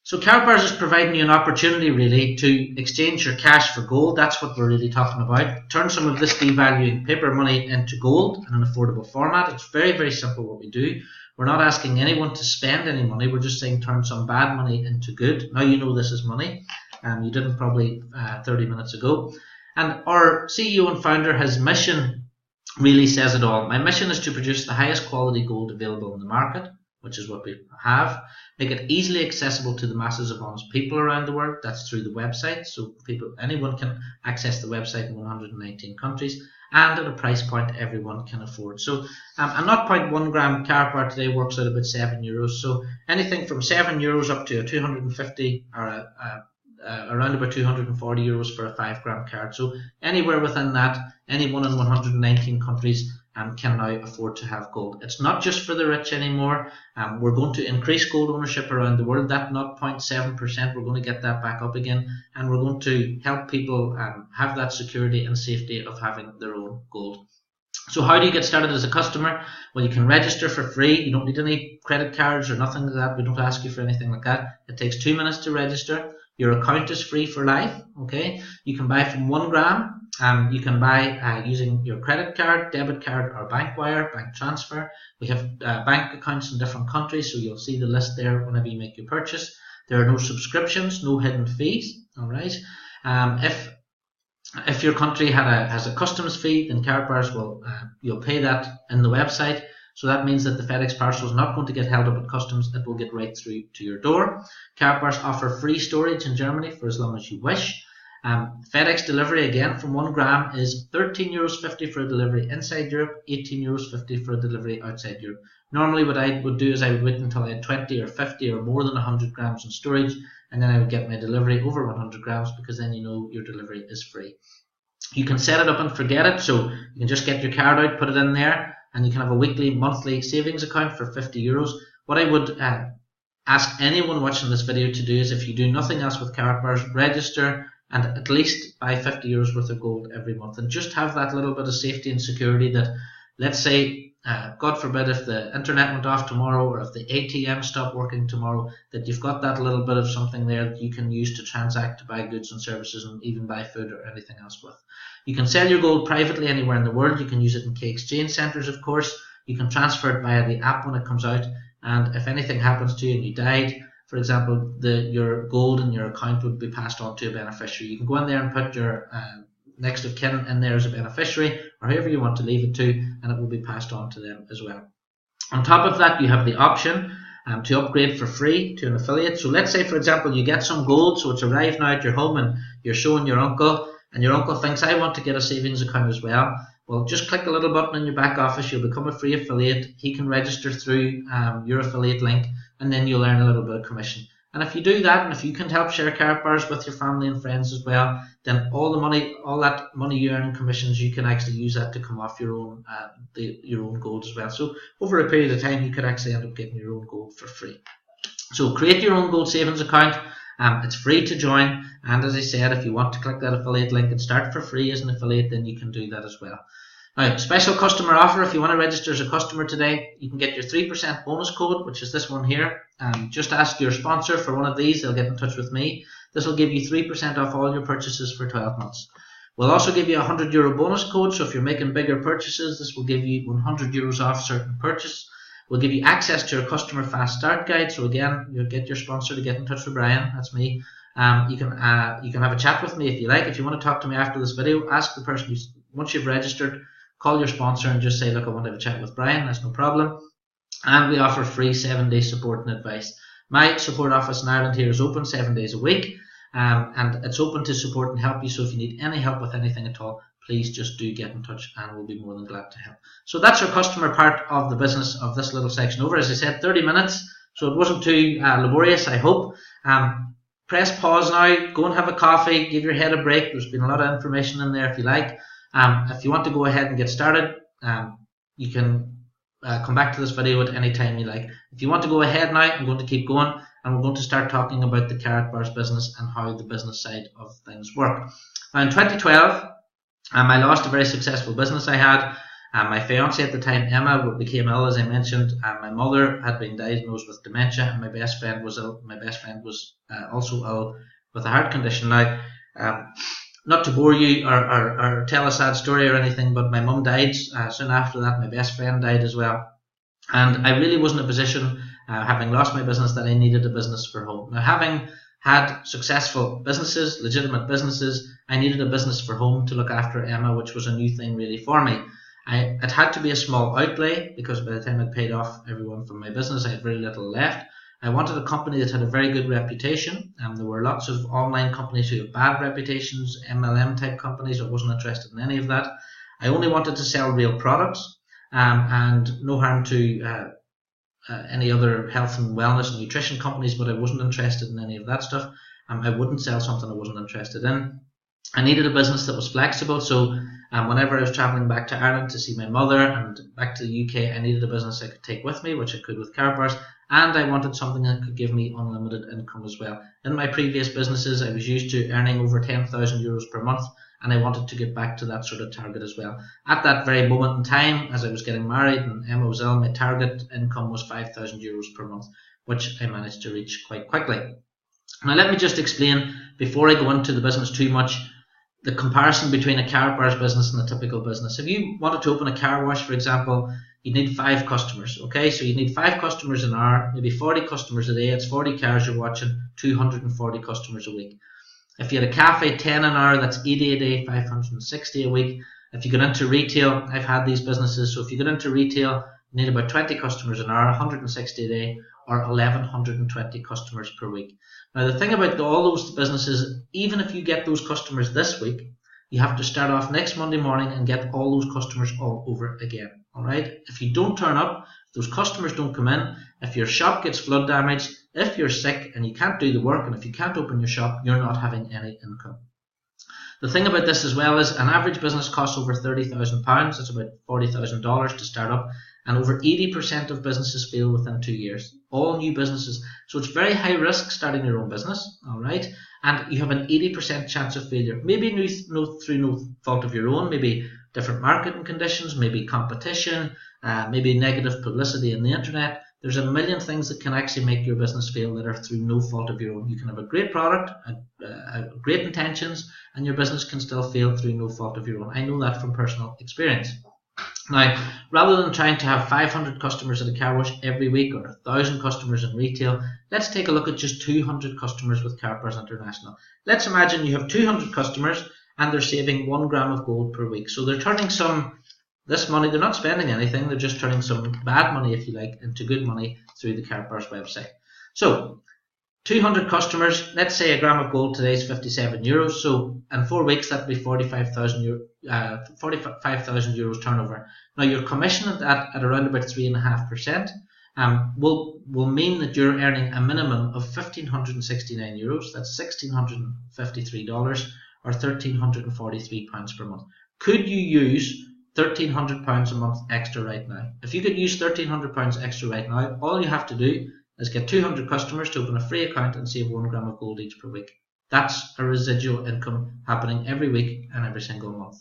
So Karatbars is providing you an opportunity really to exchange your cash for gold. That's what we're really talking about. Turn some of this devaluing paper money into gold in an affordable format. It's very simple what we do. We're not asking anyone to spend any money. We're just saying turn some bad money into good. Now you know this is money. You didn't probably 30 minutes ago. And our CEO and founder, his mission really says it all. My mission is to produce the highest quality gold available in the market, which is what we have. Make it easily accessible to the masses of honest people around the world. That's through the website. So anyone can access the website in 119 countries. and at a price point everyone can afford. So a 0.1 gram Karatbar today works out about €7. So anything from €7 up to a 250 or around about €240 for a 5 gram card. So anywhere within that, any one in 119 countries can now afford to have gold. It's not just for the rich anymore. We're going to increase gold ownership around the world. That 0.7%, we're going to get that back up again, and we're going to help people have that security and safety of having their own gold. So how do you get started as a customer? Well, you can register for free. You don't need any credit cards or nothing like that. We don't ask you for anything like that. It takes 2 minutes to register. Your account is free for life. Okay, you can buy from 1 gram. You can buy using your credit card, debit card, or bank wire, bank transfer. We have bank accounts in different countries, so you'll see the list there whenever you make your purchase. There are no subscriptions, no hidden fees. All right. If your country has a customs fee, then Karatbars will you'll pay that in the website. So that means that the FedEx parcel is not going to get held up at customs. It will get right through to your door. Karatbars offer free storage in Germany for as long as you wish. FedEx delivery, again, from 1 gram is €13.50 for a delivery inside Europe, €18.50 for a delivery outside Europe. Normally what I would do is I would wait until I had 20 or 50 or more than 100 grams in storage, and then I would get my delivery over 100 grams, because then you know your delivery is free. You can set it up and forget it, so you can just get your card out, put it in there, and you can have a weekly, monthly savings account for €50. What I would ask anyone watching this video to do is, if you do nothing else with Karatbars, register and at least buy €50 worth of gold every month, and just have that little bit of safety and security that, let's say, God forbid, if the internet went off tomorrow, or if the ATM stopped working tomorrow, that you've got that little bit of something there that you can use to transact, to buy goods and services, and even buy food or anything else with. You can sell your gold privately anywhere in the world. You can use it in key exchange centres, of course. You can transfer it via the app when it comes out, and if anything happens to you and you died, for example, your gold in your account would be passed on to a beneficiary. You can go in there and put your next of kin in there as a beneficiary, or whoever you want to leave it to, and it will be passed on to them as well. On top of that, you have the option to upgrade for free to an affiliate. So let's say, for example, you get some gold, so it's arrived now at your home, and you're showing your uncle, and your uncle thinks, I want to get a savings account as well. Well, just click the little button in your back office. You'll become a free affiliate. He can register through your affiliate link, and then you'll earn a little bit of commission. And if you do that, and if you can help share Karatbars with your family and friends as well, then all that money you earn in commissions, you can actually use that to come off your own gold as well. So over a period of time, you could actually end up getting your own gold for free. So create your own gold savings account. It's free to join, and as I said, if you want to click that affiliate link and start for free as an affiliate, then you can do that as well. Now, special customer offer: if you want to register as a customer today, you can get your 3% bonus code, which is this one here. Just ask your sponsor for one of these. They'll get in touch with me. This will give you 3% off all your purchases for 12 months. We'll also give you a €100 bonus code, so if you're making bigger purchases, this will give you €100 off certain purchase. We'll give you access to your customer fast start guide. So again, you'll get your sponsor to get in touch with Brian. That's me. You can have a chat with me if you like. If you want to talk to me after this video, ask the person once you've registered, call your sponsor and just say, look, I want to have a chat with Brian. That's no problem. And we offer free 7-day support and advice. My support office in Ireland here is open 7 days a week, and it's open to support and help you. So if you need any help with anything at all, please just do get in touch, and we'll be more than glad to help. So that's our customer part of the business of this little section over. As I said, 30 minutes, so it wasn't too laborious, I hope. Press pause now, go and have a coffee, give your head a break. There's been a lot of information in there if you like. If you want to go ahead and get started, you can come back to this video at any time you like. If you want to go ahead now, I'm going to keep going, and we're going to start talking about the Karatbars business and how the business side of things work. Now, in 2012, I lost a very successful business I had. My fiancée at the time, Emma, became ill, as I mentioned. My mother had been diagnosed with dementia, and my best friend was ill. My best friend was also ill with a heart condition. Now, not to bore you or tell a sad story or anything, but my mum died soon after that. My best friend died as well. And I really was in a position, having lost my business, that I needed a business for home. Now, having had successful businesses, legitimate businesses, I needed a business for home to look after Emma, which was a new thing really for me. It had to be a small outlay, because by the time I'd paid off everyone from my business, I had very little left. I wanted a company that had a very good reputation. There were lots of online companies who have bad reputations, MLM type companies. I wasn't interested in any of that. I only wanted to sell real products, and no harm to any other health and wellness and nutrition companies, but I wasn't interested in any of that stuff. I wouldn't sell something I wasn't interested in. I needed a business that was flexible, so whenever I was travelling back to Ireland to see my mother and back to the UK, I needed a business I could take with me, which I could with Karatbars, and I wanted something that could give me unlimited income as well. In my previous businesses, I was used to earning over €10,000 per month, and I wanted to get back to that sort of target as well. At that very moment in time, as I was getting married and Emma was ill, my target income was €5,000 per month, which I managed to reach quite quickly. Now let me just explain, before I go into the business too much, the comparison between a Karatbars business and a typical business. If you wanted to open a car wash, for example, you need 5 customers, okay? So you need 5 customers an hour, maybe 40 customers a day, it's 40 cars you're watching, 240 customers a week. If you had a cafe, 10 an hour, that's 80 a day, 560 a week. If you get into retail, I've had these businesses, so if you get into retail, you need about 20 customers an hour, 160 a day, or 1,120 customers per week. Now the thing about all those businesses, even if you get those customers this week, you have to start off next Monday morning and get all those customers all over again. Alright? If you don't turn up, if those customers don't come in, if your shop gets flood damaged, if you're sick and you can't do the work, and if you can't open your shop, you're not having any income. The thing about this as well is an average business costs over £30,000, that's about $40,000 to start up, and over 80% of businesses fail within 2 years. All new businesses. So it's very high risk starting your own business, alright? And you have an 80% chance of failure. Maybe through no fault of your own, maybe different marketing conditions, maybe competition, maybe negative publicity on the internet. There's a million things that can actually make your business fail that are through no fault of your own. You can have a great product, great intentions, and your business can still fail through no fault of your own. I know that from personal experience. Now, rather than trying to have 500 customers at a car wash every week or 1,000 customers in retail, let's take a look at just 200 customers with Karatbars International. Let's imagine you have 200 customers and they're saving 1 gram of gold per week. So they're turning this money, they're not spending anything, they're just turning some bad money, if you like, into good money through the Karatbars website. So 200 customers, let's say a gram of gold today is €57. So in 4 weeks that'd be €45,000 turnover. Now your commission at around about 3.5% will mean that you're earning a minimum of €1,569. That's $1,653 or £1,343 per month. Could you use £1,300 a month extra right now? If you could use £1,300 extra right now, all you have to do is get 200 customers to open a free account and save 1 gram of gold each per week. That's a residual income happening every week and every single month.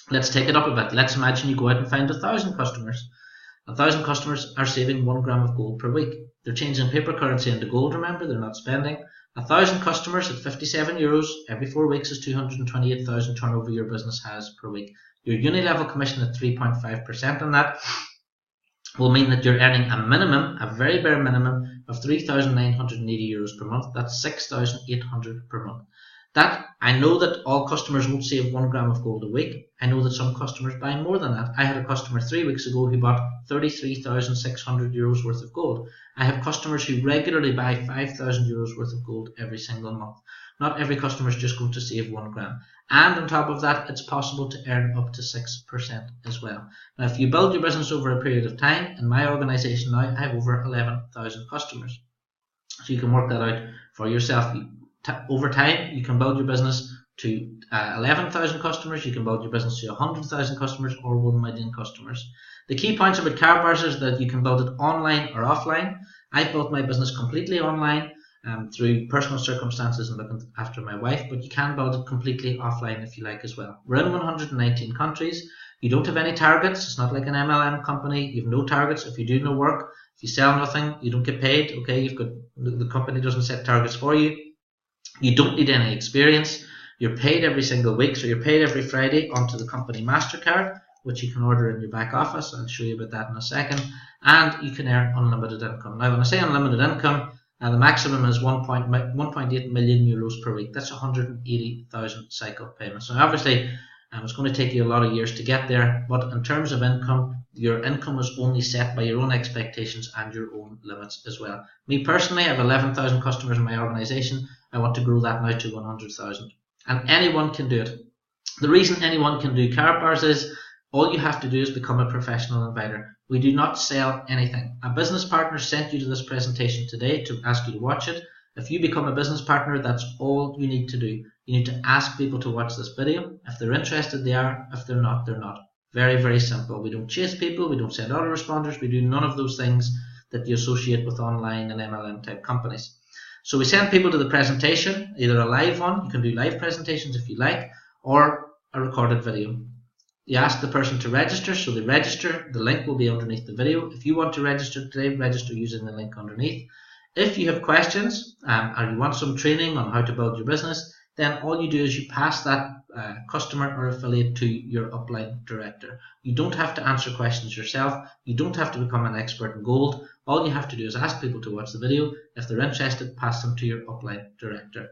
Let's take it up a bit. Let's imagine you go out and find 1,000 customers. 1,000 customers are saving 1 gram of gold per week. They're changing paper currency into gold, remember, they're not spending. 1,000 customers at €57 every 4 weeks is 228,000 turnover your business has per week. Your uni-level commission at 3.5% on that will mean that you're earning a minimum, a very bare minimum of €3,980 per month. That's $6,800 per month. That, I know that all customers won't save 1 gram of gold a week. I know that some customers buy more than that. I had a customer 3 weeks ago who bought €33,600 worth of gold. I have customers who regularly buy €5,000 worth of gold every single month. Not every customer is just going to save 1 gram. And on top of that, it's possible to earn up to 6% as well. Now, if you build your business over a period of time, in my organization now, I have over 11,000 customers. So you can work that out for yourself. Over time, you can build your business to 11,000 customers, you can build your business to 100,000 customers or 1 million customers. The key points about Karatbars is that you can build it online or offline. I built my business completely online through personal circumstances and looking after my wife, but you can build it completely offline if you like as well. We're in 119 countries. You don't have any targets. It's not like an MLM company. You have no targets. If you do no work, if you sell nothing, you don't get paid. Okay, the company doesn't set targets for you. You don't need any experience. You're paid every single week, so you're paid every Friday onto the company MasterCard, which you can order in your back office. I'll show you about that in a second. And you can earn unlimited income. Now, when I say unlimited income, the maximum is 1.8 million euros per week. That's 180,000 cycle payments. Now, obviously, it's going to take you a lot of years to get there, but in terms of income, your income is only set by your own expectations and your own limits as well. Me personally, I have 11,000 customers in my organization. I want to grow that now to 100,000. And anyone can do it. The reason anyone can do Karatbars is all you have to do is become a professional inviter. We do not sell anything. A business partner sent you to this presentation today to ask you to watch it. If you become a business partner, that's all you need to do. You need to ask people to watch this video. If they're interested, they are. If they're not, they're not. Very, very simple. We don't chase people. We don't send autoresponders. We do none of those things that you associate with online and MLM type companies. So we send people to the presentation, either a live one, you can do live presentations if you like, or a recorded video. You ask the person to register, so they register. The link will be underneath the video. If you want to register today, register using the link underneath. If you have questions or you want some training on how to build your business, then all you do is you pass that customer or affiliate to your upline director. You don't have to answer questions yourself. You don't have to become an expert in gold. All you have to do is ask people to watch the video. If they're interested, pass them to your upline director.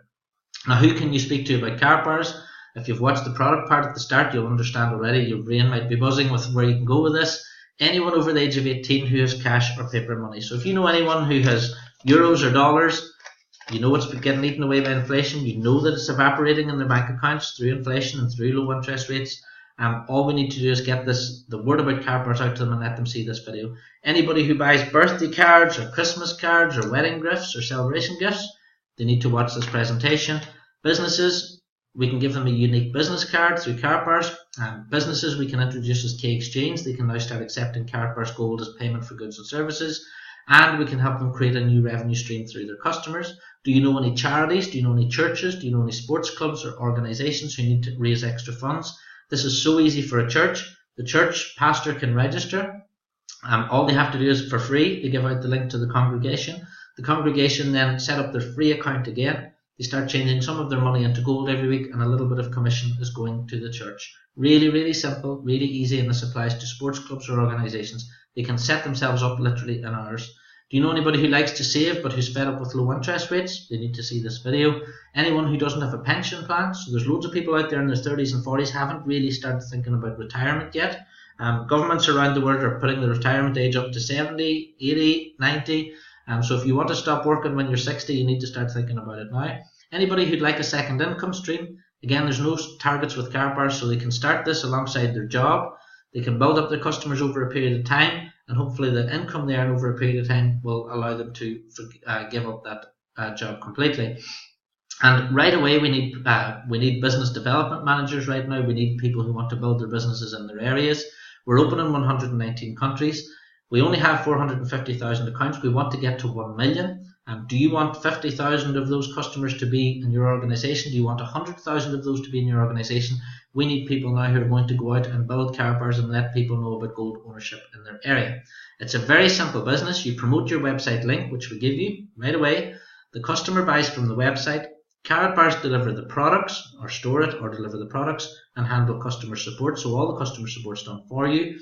Now, who can you speak to about Karatbars? If you've watched the product part at the start, you'll understand already. Your brain might be buzzing with where you can go with this. Anyone over the age of 18 who has cash or paper money. So if you know anyone who has euros or dollars, you know it's getting eaten away by inflation. You know that it's evaporating in their bank accounts through inflation and through low interest rates. All we need to do is get the word about Karatbars out to them and let them see this video. Anybody who buys birthday cards or Christmas cards or wedding gifts or celebration gifts, they need to watch this presentation. Businesses, we can give them a unique business card through Karatbars. Businesses we can introduce as K-Exchange. They can now start accepting Karatbars Gold as payment for goods and services. And we can help them create a new revenue stream through their customers. Do you know any charities? Do you know any churches? Do you know any sports clubs or organizations who need to raise extra funds? This is so easy for a church. The church pastor can register. All they have to do is for free. They give out the link to the congregation. The congregation then set up their free account again. They start changing some of their money into gold every week, and a little bit of commission is going to the church. Really, really simple, really easy, and this applies to sports clubs or organizations. They can set themselves up literally in hours. Do you know anybody who likes to save but who's fed up with low interest rates? They need to see this video. Anyone who doesn't have a pension plan, so there's loads of people out there in their 30s and 40s haven't really started thinking about retirement yet. Governments around the world are putting the retirement age up to 70, 80, 90. So if you want to stop working when you're 60, you need to start thinking about it now. Anybody who'd like a second income stream, again, there's no targets with Karatbars, so they can start this alongside their job. They can build up their customers over a period of time, and hopefully the income they earn over a period of time will allow them to give up that job completely. And right away, we need business development managers right now. We need people who want to build their businesses in their areas. We're open in 119 countries. We only have 450,000 accounts. We want to get to 1 million. Do you want 50,000 of those customers to be in your organization? Do you want 100,000 of those to be in your organization? We need people now who are going to go out and build Karatbars and let people know about gold ownership in their area. It's a very simple business. You promote your website link, which we give you right away. The customer buys from the website. Karatbars deliver the products, or store it, or deliver the products, and handle customer support. So all the customer support's done for you.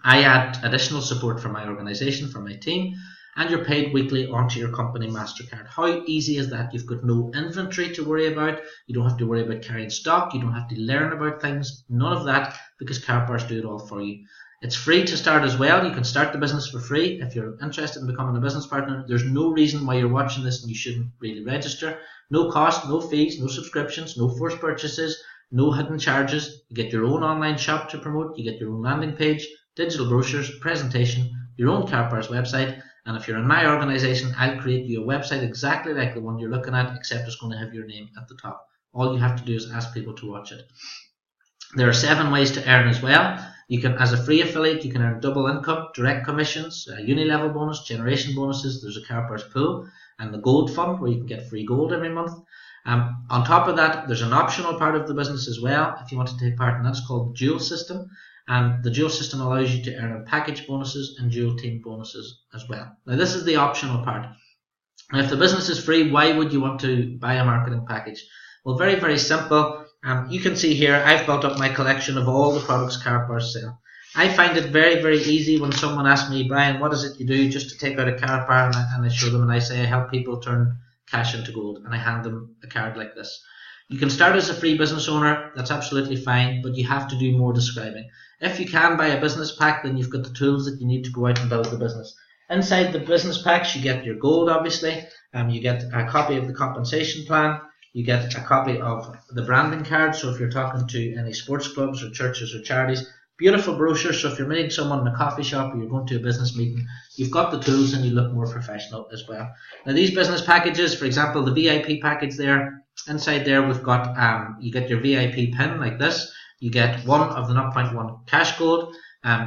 I add additional support for my organization, for my team, and you're paid weekly onto your company MasterCard. How easy is that? You've got no inventory to worry about. You don't have to worry about carrying stock. You don't have to learn about things. None of that, because Karatbars do it all for you. It's free to start as well. You can start the business for free. If you're interested in becoming a business partner, there's no reason why you're watching this and you shouldn't really register. No cost, no fees, no subscriptions, no forced purchases, no hidden charges. You get your own online shop to promote. You get your own landing page, digital brochures, presentation, your own Karatbars website. And if you're in my organization, I'll create you a website exactly like the one you're looking at, except it's going to have your name at the top. All you have to do is ask people to watch it. There are 7 ways to earn as well. You can, as a free affiliate, you can earn double income, direct commissions, uni-level bonus, generation bonuses. There's a Karatbars pool and the gold fund where you can get free gold every month. On top of that, there's an optional part of the business as well if you want to take part, and that's called the dual system. And the dual system allows you to earn package bonuses and dual team bonuses as well. Now, this is the optional part. Now, if the business is free, why would you want to buy a marketing package? Well, very, very simple. You can see here, I've built up my collection of all the products Karatbars sell. I find it very, very easy when someone asks me, Brian, what is it you do, just to take out a Karatbar and I show them and I say I help people turn cash into gold, and I hand them a card like this. You can start as a free business owner, that's absolutely fine, but you have to do more describing. If you can buy a business pack, then you've got the tools that you need to go out and build the business. Inside the business packs, you get your gold, obviously, you get a copy of the compensation plan, You get a copy of the branding card, so if you're talking to any sports clubs or churches or charities, beautiful brochure, so if you're meeting someone in a coffee shop or you're going to a business meeting, you've got the tools and you look more professional as well. Now these business packages, for example, the VIP package there, inside there we've got, you get your VIP pin like this, you get one of the 0.1 cash gold,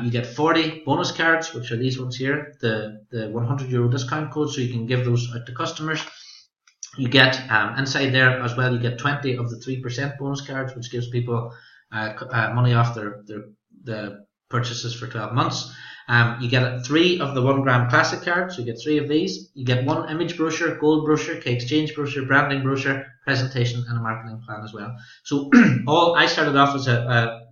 you get 40 bonus cards, which are these ones here, the €100 discount code, so you can give those out to customers. You get, inside there as well, you get 20 of the 3% bonus cards, which gives people money off the purchases for 12 months. You get 3 of the 1 gram classic cards, so you get 3 of these. You get 1 image brochure, gold brochure, key exchange brochure, branding brochure, presentation, and a marketing plan as well. So I started off as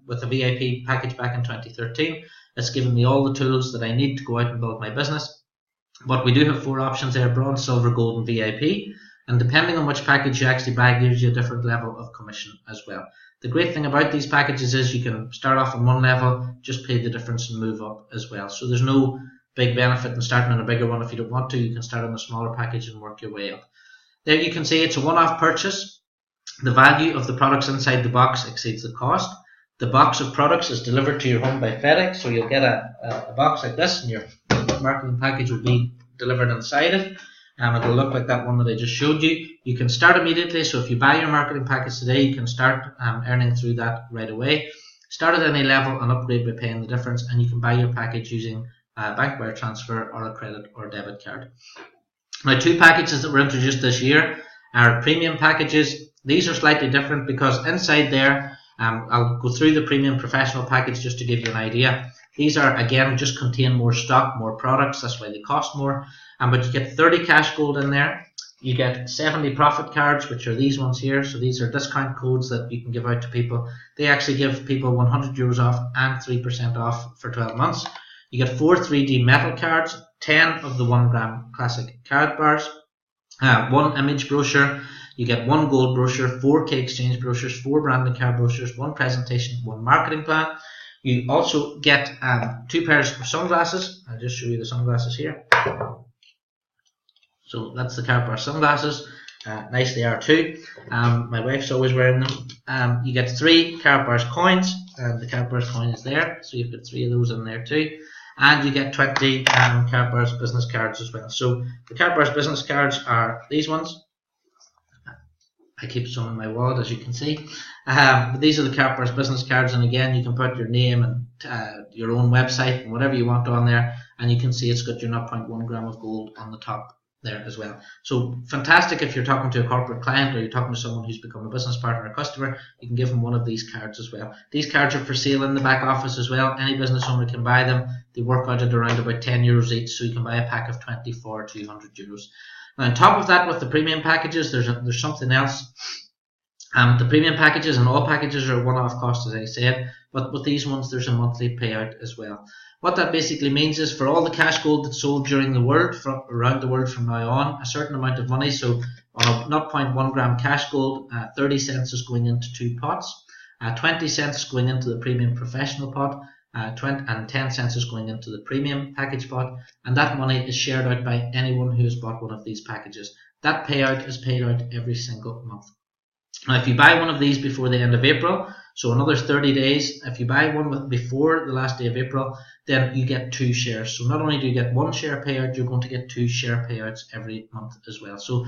with a VIP package back in 2013. It's given me all the tools that I need to go out and build my business. But we do have 4 options there: bronze, silver, gold, and VIP. And depending on which package you actually buy, gives you a different level of commission as well. The great thing about these packages is you can start off on one level, just pay the difference and move up as well. So there's no big benefit in starting on a bigger one if you don't want to. You can start on a smaller package and work your way up. There you can see it's a one-off purchase. The value of the products inside the box exceeds the cost. The box of products is delivered to your home by FedEx, so you'll get a box like this and your marketing package will be delivered inside it. It'll look like that one that I just showed you. You can start immediately, so if you buy your marketing package today, you can start earning through that right away. Start at any level and upgrade by paying the difference, and you can buy your package using a bank wire transfer or a credit or debit card. Now, 2 packages that were introduced this year are premium packages. These are slightly different because inside there, I'll go through the premium professional package just to give you an idea. These are, again, just contain more stock, more products, that's why they cost more. But you get 30 cash gold in there. You get 70 profit cards, which are these ones here. So these are discount codes that you can give out to people. They actually give people €100 off and 3% off for 12 months. You get 4 3D metal cards, 10 of the 1 gram classic Karatbars, 1 image brochure. You get 1 gold brochure, 4 key exchange brochures, 4 branding card brochures, 1 presentation, 1 marketing plan. You also get 2 pairs of sunglasses. I'll just show you the sunglasses here. So that's the Karatbars sunglasses. Nice they are too. My wife's always wearing them. You get 3 Karatbars coins, and the Karatbars coin is there. So you've got 3 of those in there too. And you get 20 Karatbars business cards as well. So the Karatbars business cards are these ones. I keep some in my wallet, as you can see. But these are the Karatbars business cards, and again, you can put your name and your own website and whatever you want on there, and you can see it's got your 0.1 gram of gold on the top there as well. So fantastic if you're talking to a corporate client or you're talking to someone who's become a business partner or customer. You can give them one of these cards as well. These cards are for sale in the back office as well. Any business owner can buy them. They work out at around about €10 each, so you can buy a pack of 20 for €200. Now, on top of that, with the premium packages, there's something else. The premium packages and all packages are one-off cost, as I said, but with these ones, there's a monthly payout as well. What that basically means is for all the cash gold that's sold during the world, around the world from now on, a certain amount of money, so on a 0.1 gram cash gold, 30 cents is going into 2 pots, 20 cents going into the premium professional pot, and 10 cents is going into the premium package pot, and that money is shared out by anyone who has bought one of these packages. That payout is paid out every single month. Now, if you buy one of these before the end of April, so another 30 days, if you buy one before the last day of April, then you get 2 shares. So not only do you get 1 share payout, you're going to get 2 share payouts every month as well. So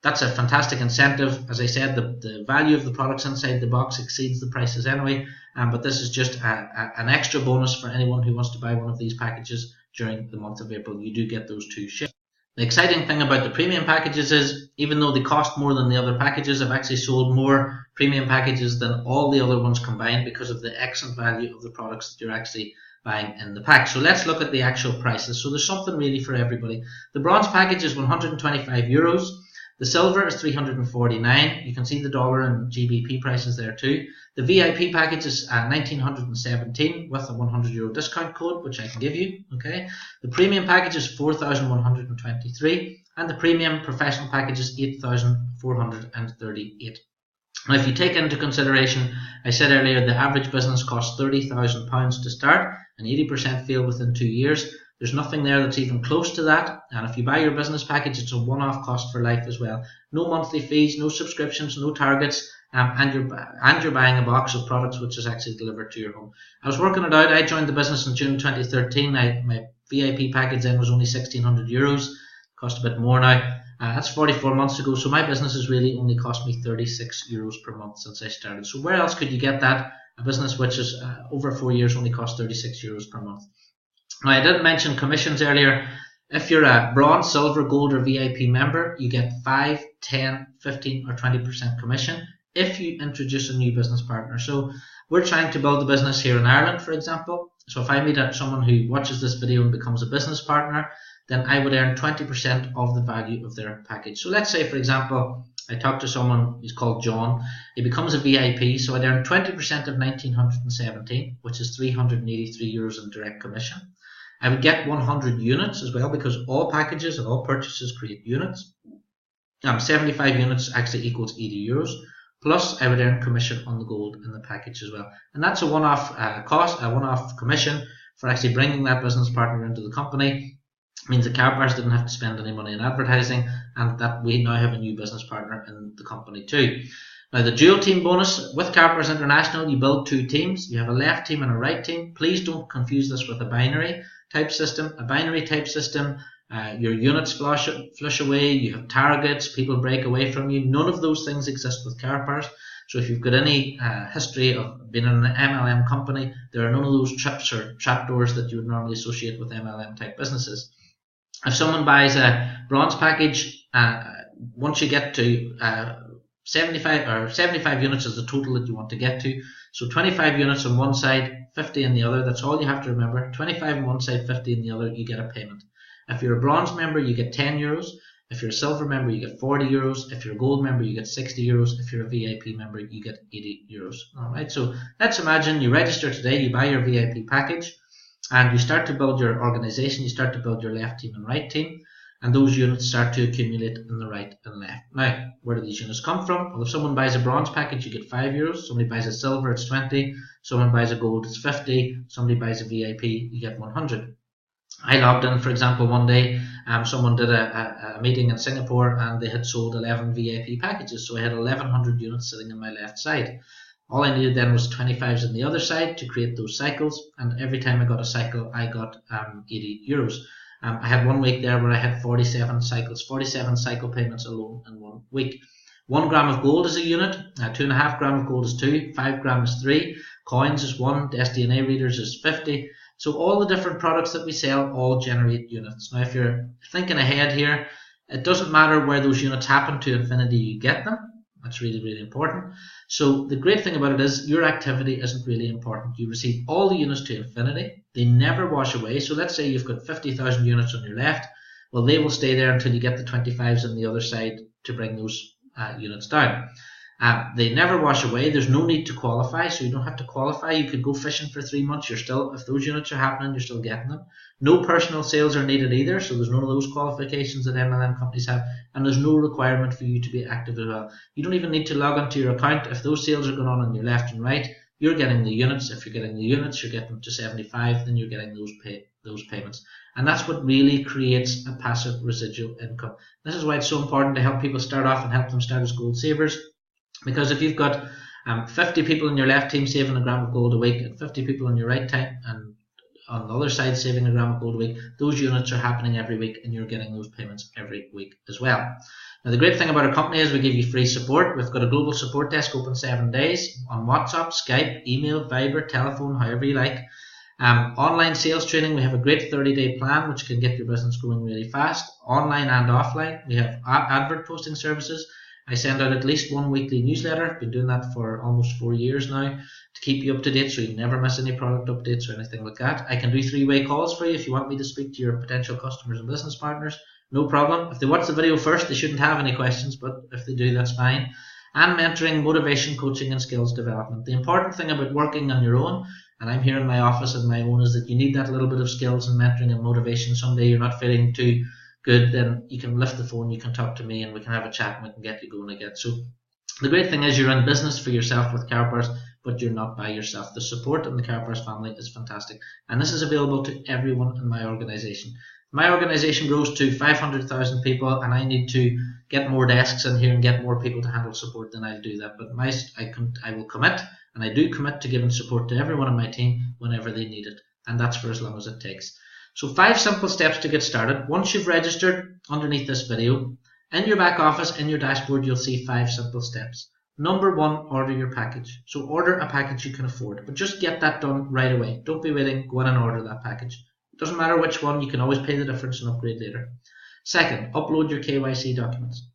that's a fantastic incentive. As I said, the value of the products inside the box exceeds the prices anyway, but this is just an extra bonus for anyone who wants to buy one of these packages during the month of April. You do get those 2 shares. The exciting thing about the premium packages is, even though they cost more than the other packages, I've actually sold more premium packages than all the other ones combined because of the excellent value of the products that you're actually buying in the pack. So let's look at the actual prices. So there's something really for everybody. The bronze package is €125. The silver is $349. You can see the dollar and GBP prices there too. The VIP package is $1,917 with a €100 discount code, which I can give you. Okay. The premium package is $4,123, and the premium professional package is $8,438. Now, if you take into consideration, I said earlier, the average business costs £30,000 to start, and 80% fail within 2 years. There's nothing there that's even close to that. And if you buy your business package, it's a one-off cost for life as well. No monthly fees, no subscriptions, no targets, and you're buying a box of products which is actually delivered to your home. I was working it out. I joined the business in June 2013. My VIP package then was only €1,600. Cost a bit more now. That's 44 months ago. So my business has really only cost me €36 per month since I started. So where else could you get that? A business which is over 4 years only costs €36 per month. Now, I did mention commissions earlier. If you're a bronze, silver, gold, or VIP member, you get 5, 10, 15, or 20% commission if you introduce a new business partner. So we're trying to build a business here in Ireland, for example. So if I meet someone who watches this video and becomes a business partner, then I would earn 20% of the value of their package. So let's say, for example, I talk to someone who's called John. He becomes a VIP, so I'd earn 20% of 1,917, which is €383 in direct commission. I would get 100 units as well, because all packages and all purchases create units. 75 units actually equals €80. Plus, I would earn commission on the gold in the package as well. And that's a one-off cost, a one-off commission for actually bringing that business partner into the company. It means that Karatbars didn't have to spend any money in advertising, and that we now have a new business partner in the company too. Now, the dual team bonus with Karatbars International, you build two teams. You have a left team and a right team. Please don't confuse this with a binary type system. A binary type system, your units flush away, you have targets, people break away from you. None of those things exist with Karatbars. So if you've got any history of being in an MLM company, there are none of those trips or trapdoors that you would normally associate with MLM type businesses. If someone buys a bronze package, once you get to 75 units is the total that you want to get to. So 25 units on one side, 50 on the other. That's all you have to remember. 25 on one side, 50 on the other, you get a payment. If you're a bronze member, you get €10. If you're a silver member, you get €40. If you're a gold member, you get €60. If you're a VIP member, you get €80. All right. So let's imagine you register today, you buy your VIP package, and you start to build your organization. You start to build your left team and right team. And those units start to accumulate in the right and left. Now, where do these units come from? Well, if someone buys a bronze package, you get €5. Somebody buys a silver, it's 20. Someone buys a gold, it's 50. Somebody buys a VIP, you get 100. I logged in, for example, one day, someone did a meeting in Singapore, and they had sold 11 VIP packages. So I had 1,100 units sitting on my left side. All I needed then was 25s on the other side to create those cycles. And every time I got a cycle, I got €80. I had 1 week there where I had 47 cycles, 47 cycle payments alone in 1 week. 1 gram of gold is a unit, 2.5 gram of gold is 2, 5 gram is 3, coins is 1, SDNA readers is 50. So all the different products that we sell all generate units. Now, if you're thinking ahead here, it doesn't matter where those units happen to infinity, you get them. That's really, really important. So the great thing about it is your activity isn't really important. You receive all the units to infinity. They never wash away. So let's say you've got 50,000 units on your left. Well, they will stay there until you get the 25s on the other side to bring those units down. They never wash away. There's no need to qualify, so you don't have to qualify. You could go fishing for 3 months. You're still, if those units are happening, you're still getting them. No personal sales are needed either, so there's none of those qualifications that MLM companies have, and there's no requirement for you to be active as well. You don't even need to log into your account. If those sales are going on your left and right, you're getting the units. If you're getting the units, you're getting to 75, then you're getting those payments. And that's what really creates a passive residual income. This is why it's so important to help people start off and help them start as gold savers. Because if you've got 50 people in your left team saving a gram of gold a week, and 50 people on your right team and on the other side saving a gram of gold a week, those units are happening every week, and you're getting those payments every week as well. Now, the great thing about our company is we give you free support. We've got a global support desk open 7 days on WhatsApp, Skype, email, Viber, telephone, however you like. Online sales training, we have a great 30-day plan which can get your business growing really fast, online and offline. We have advert posting services. I send out at least 1 weekly newsletter. I've been doing that for almost 4 years now to keep you up to date so you never miss any product updates or anything like that. I can do 3-way calls for you if you want me to speak to your potential customers and business partners. No problem. If they watch the video first, they shouldn't have any questions, but if they do, that's fine. And mentoring, motivation, coaching, and skills development. The important thing about working on your own, and I'm here in my office on my own, is that you need that little bit of skills and mentoring and motivation. Someday you're not feeling too good, then you can lift the phone, you can talk to me, and we can have a chat and we can get you going again. So the great thing is you're in business for yourself with Karatbars, but you're not by yourself. The support in the Karatbars family is fantastic, and this is available to everyone in my organisation. My organisation grows to 500,000 people, and I need to get more desks in here and get more people to handle support, then I'll do that. But I will commit, and I do commit to giving support to everyone on my team whenever they need it, and that's for as long as it takes. So 5 simple steps to get started. Once you've registered, underneath this video, in your back office, in your dashboard, you'll see 5 simple steps. Number 1, order your package. So order a package you can afford, but just get that done right away. Don't be waiting, go in and order that package. It doesn't matter which one, you can always pay the difference and upgrade later. Second, upload your KYC documents.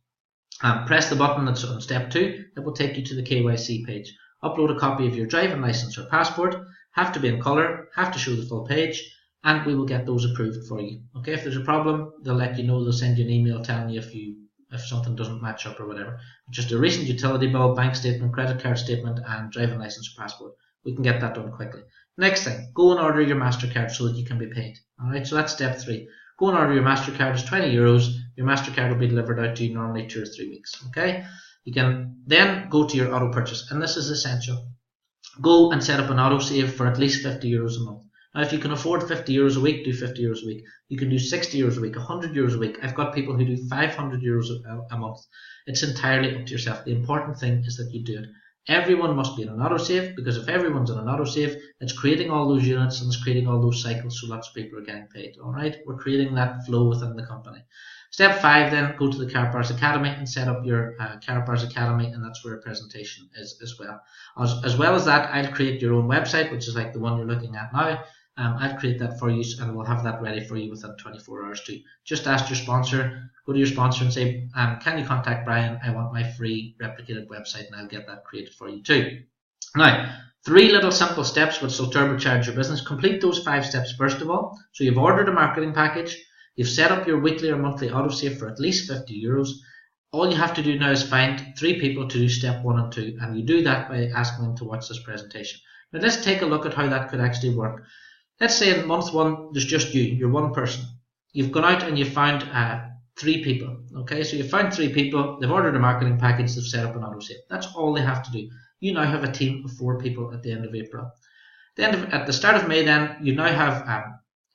Press the button that's on step 2, it will take you to the KYC page. Upload a copy of your driving license or passport, have to be in colour, have to show the full page, and we will get those approved for you. Okay, if there's a problem, they'll let you know, they'll send you an email telling you if something doesn't match up or whatever. Just a recent utility bill, bank statement, credit card statement, and driving license or passport. We can get that done quickly. Next thing, go and order your MasterCard so that you can be paid. Alright, so that's step 3. Go and order your MasterCard, it's €20. Your MasterCard will be delivered out to you normally 2 or 3 weeks. Okay, you can then go to your auto purchase, and this is essential. Go and set up an auto save for at least €50 a month. Now, if you can afford €50 a week, do €50 a week. You can do €60 a week, €100 a week. I've got people who do €500 a month. It's entirely up to yourself. The important thing is that you do it. Everyone must be in an autosave, because if everyone's in an autosave, it's creating all those units and it's creating all those cycles, so lots of people are getting paid. Alright, we're creating that flow within the company. Step 5 then, go to the Karatbars Academy and set up your Karatbars Academy, and that's where a presentation is as well. As well as that, I'll create your own website, which is like the one you're looking at now. I'll create that for you, and we'll have that ready for you within 24 hours too. Just ask your sponsor, go to your sponsor and say, can you contact Brian? I want my free replicated website, and I'll get that created for you too. Now, 3 little simple steps which will turbocharge your business. Complete those 5 steps first of all. So you've ordered a marketing package, you've set up your weekly or monthly autosave for at least €50. All you have to do now is find 3 people to do step 1 and 2, and you do that by asking them to watch this presentation. Now let's take a look at how that could actually work. Let's say in month 1, there's just you, you're one person. You've gone out and you've found 3 people. Okay, so you've found 3 people, they've ordered a marketing package, they've set up an autosave. That's all they have to do. You now have a team of 4 people at the end of April. At the start of May then, you now have,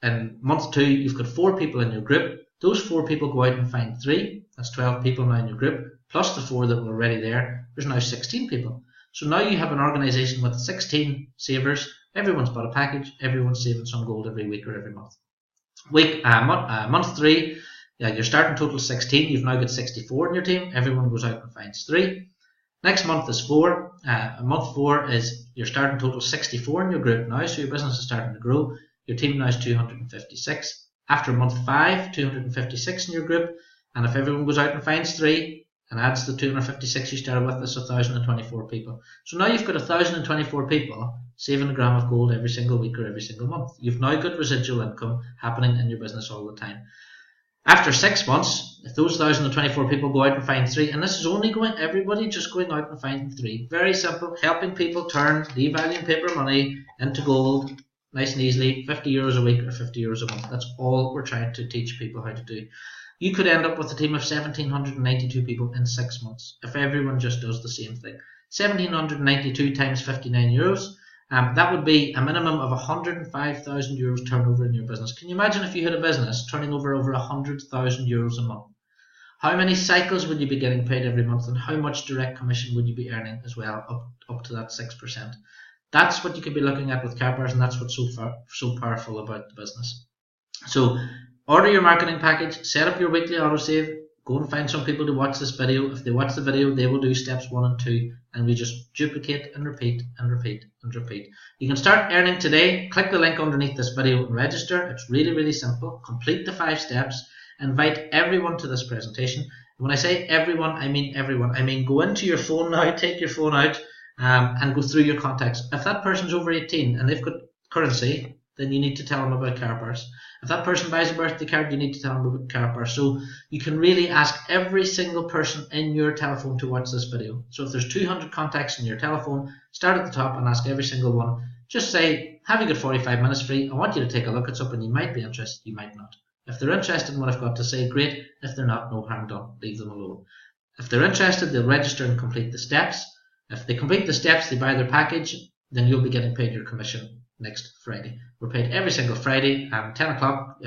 in month 2, you've got 4 people in your group. Those 4 people go out and find 3. That's 12 people now in your group, plus the 4 that were already there. There's now 16 people. So now you have an organisation with 16 savers. Everyone's bought a package, everyone's saving some gold every week or every month. Month 3, your starting total is 16, you've now got 64 in your team, everyone goes out and finds 3. Next month is 4, month 4 is your starting total 64 in your group now, so your business is starting to grow, your team now is 256. After month 5, 256 in your group, and if everyone goes out and finds 3, and adds the 256 you started with, that's 1,024 people. So now you've got 1,024 people saving a gram of gold every single week or every single month. You've now got residual income happening in your business all the time. After 6 months, if those 1,024 people go out and find 3, and this is only everybody just going out and finding 3. Very simple, helping people turn devaluing paper money into gold, nice and easily, €50 a week or €50 a month. That's all we're trying to teach people how to do. You could end up with a team of 1,792 people in 6 months if everyone just does the same thing. 1,792 times €59, that would be a minimum of €105,000 turnover in your business. Can you imagine if you had a business turning over €100,000 a month? How many cycles would you be getting paid every month, and how much direct commission would you be earning as well, up to that 6%? That's what you could be looking at with Karatbars, and that's what's so powerful about the business. So order your marketing package, set up your weekly autosave, go and find some people to watch this video. If they watch the video, they will do steps 1 and 2, and we just duplicate and repeat and repeat and repeat. You can start earning today. Click the link underneath this video and register. It's really, really simple. Complete the 5 steps. Invite everyone to this presentation. When I say everyone, I mean everyone. I mean go into your phone now, take your phone out, and go through your contacts. If that person's over 18 and they've got currency, then you need to tell them about Karatbars. If that person buys a birthday card, you need to tell them about Karatbars. So you can really ask every single person in your telephone to watch this video. So if there's 200 contacts in your telephone, start at the top and ask every single one. Just say, have you got 45 minutes free? I want you to take a look at something. You might be interested, you might not. If they're interested in what I've got to say, great. If they're not, no harm done. Leave them alone. If they're interested, they'll register and complete the steps. If they complete the steps, they buy their package, then you'll be getting paid your commission next Friday. We're paid every single Friday, 10 o'clock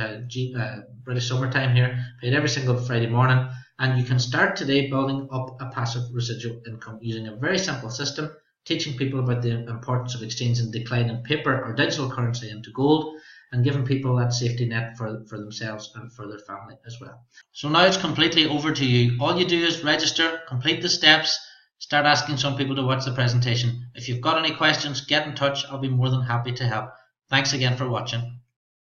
British summertime here, paid every single Friday morning, and you can start today building up a passive residual income using a very simple system, teaching people about the importance of exchanging declining paper or digital currency into gold, and giving people that safety net for themselves and for their family as well. So now it's completely over to you. All you do is register, complete the steps, start asking some people to watch the presentation. If you've got any questions, get in touch. I'll be more than happy to help. Thanks again for watching.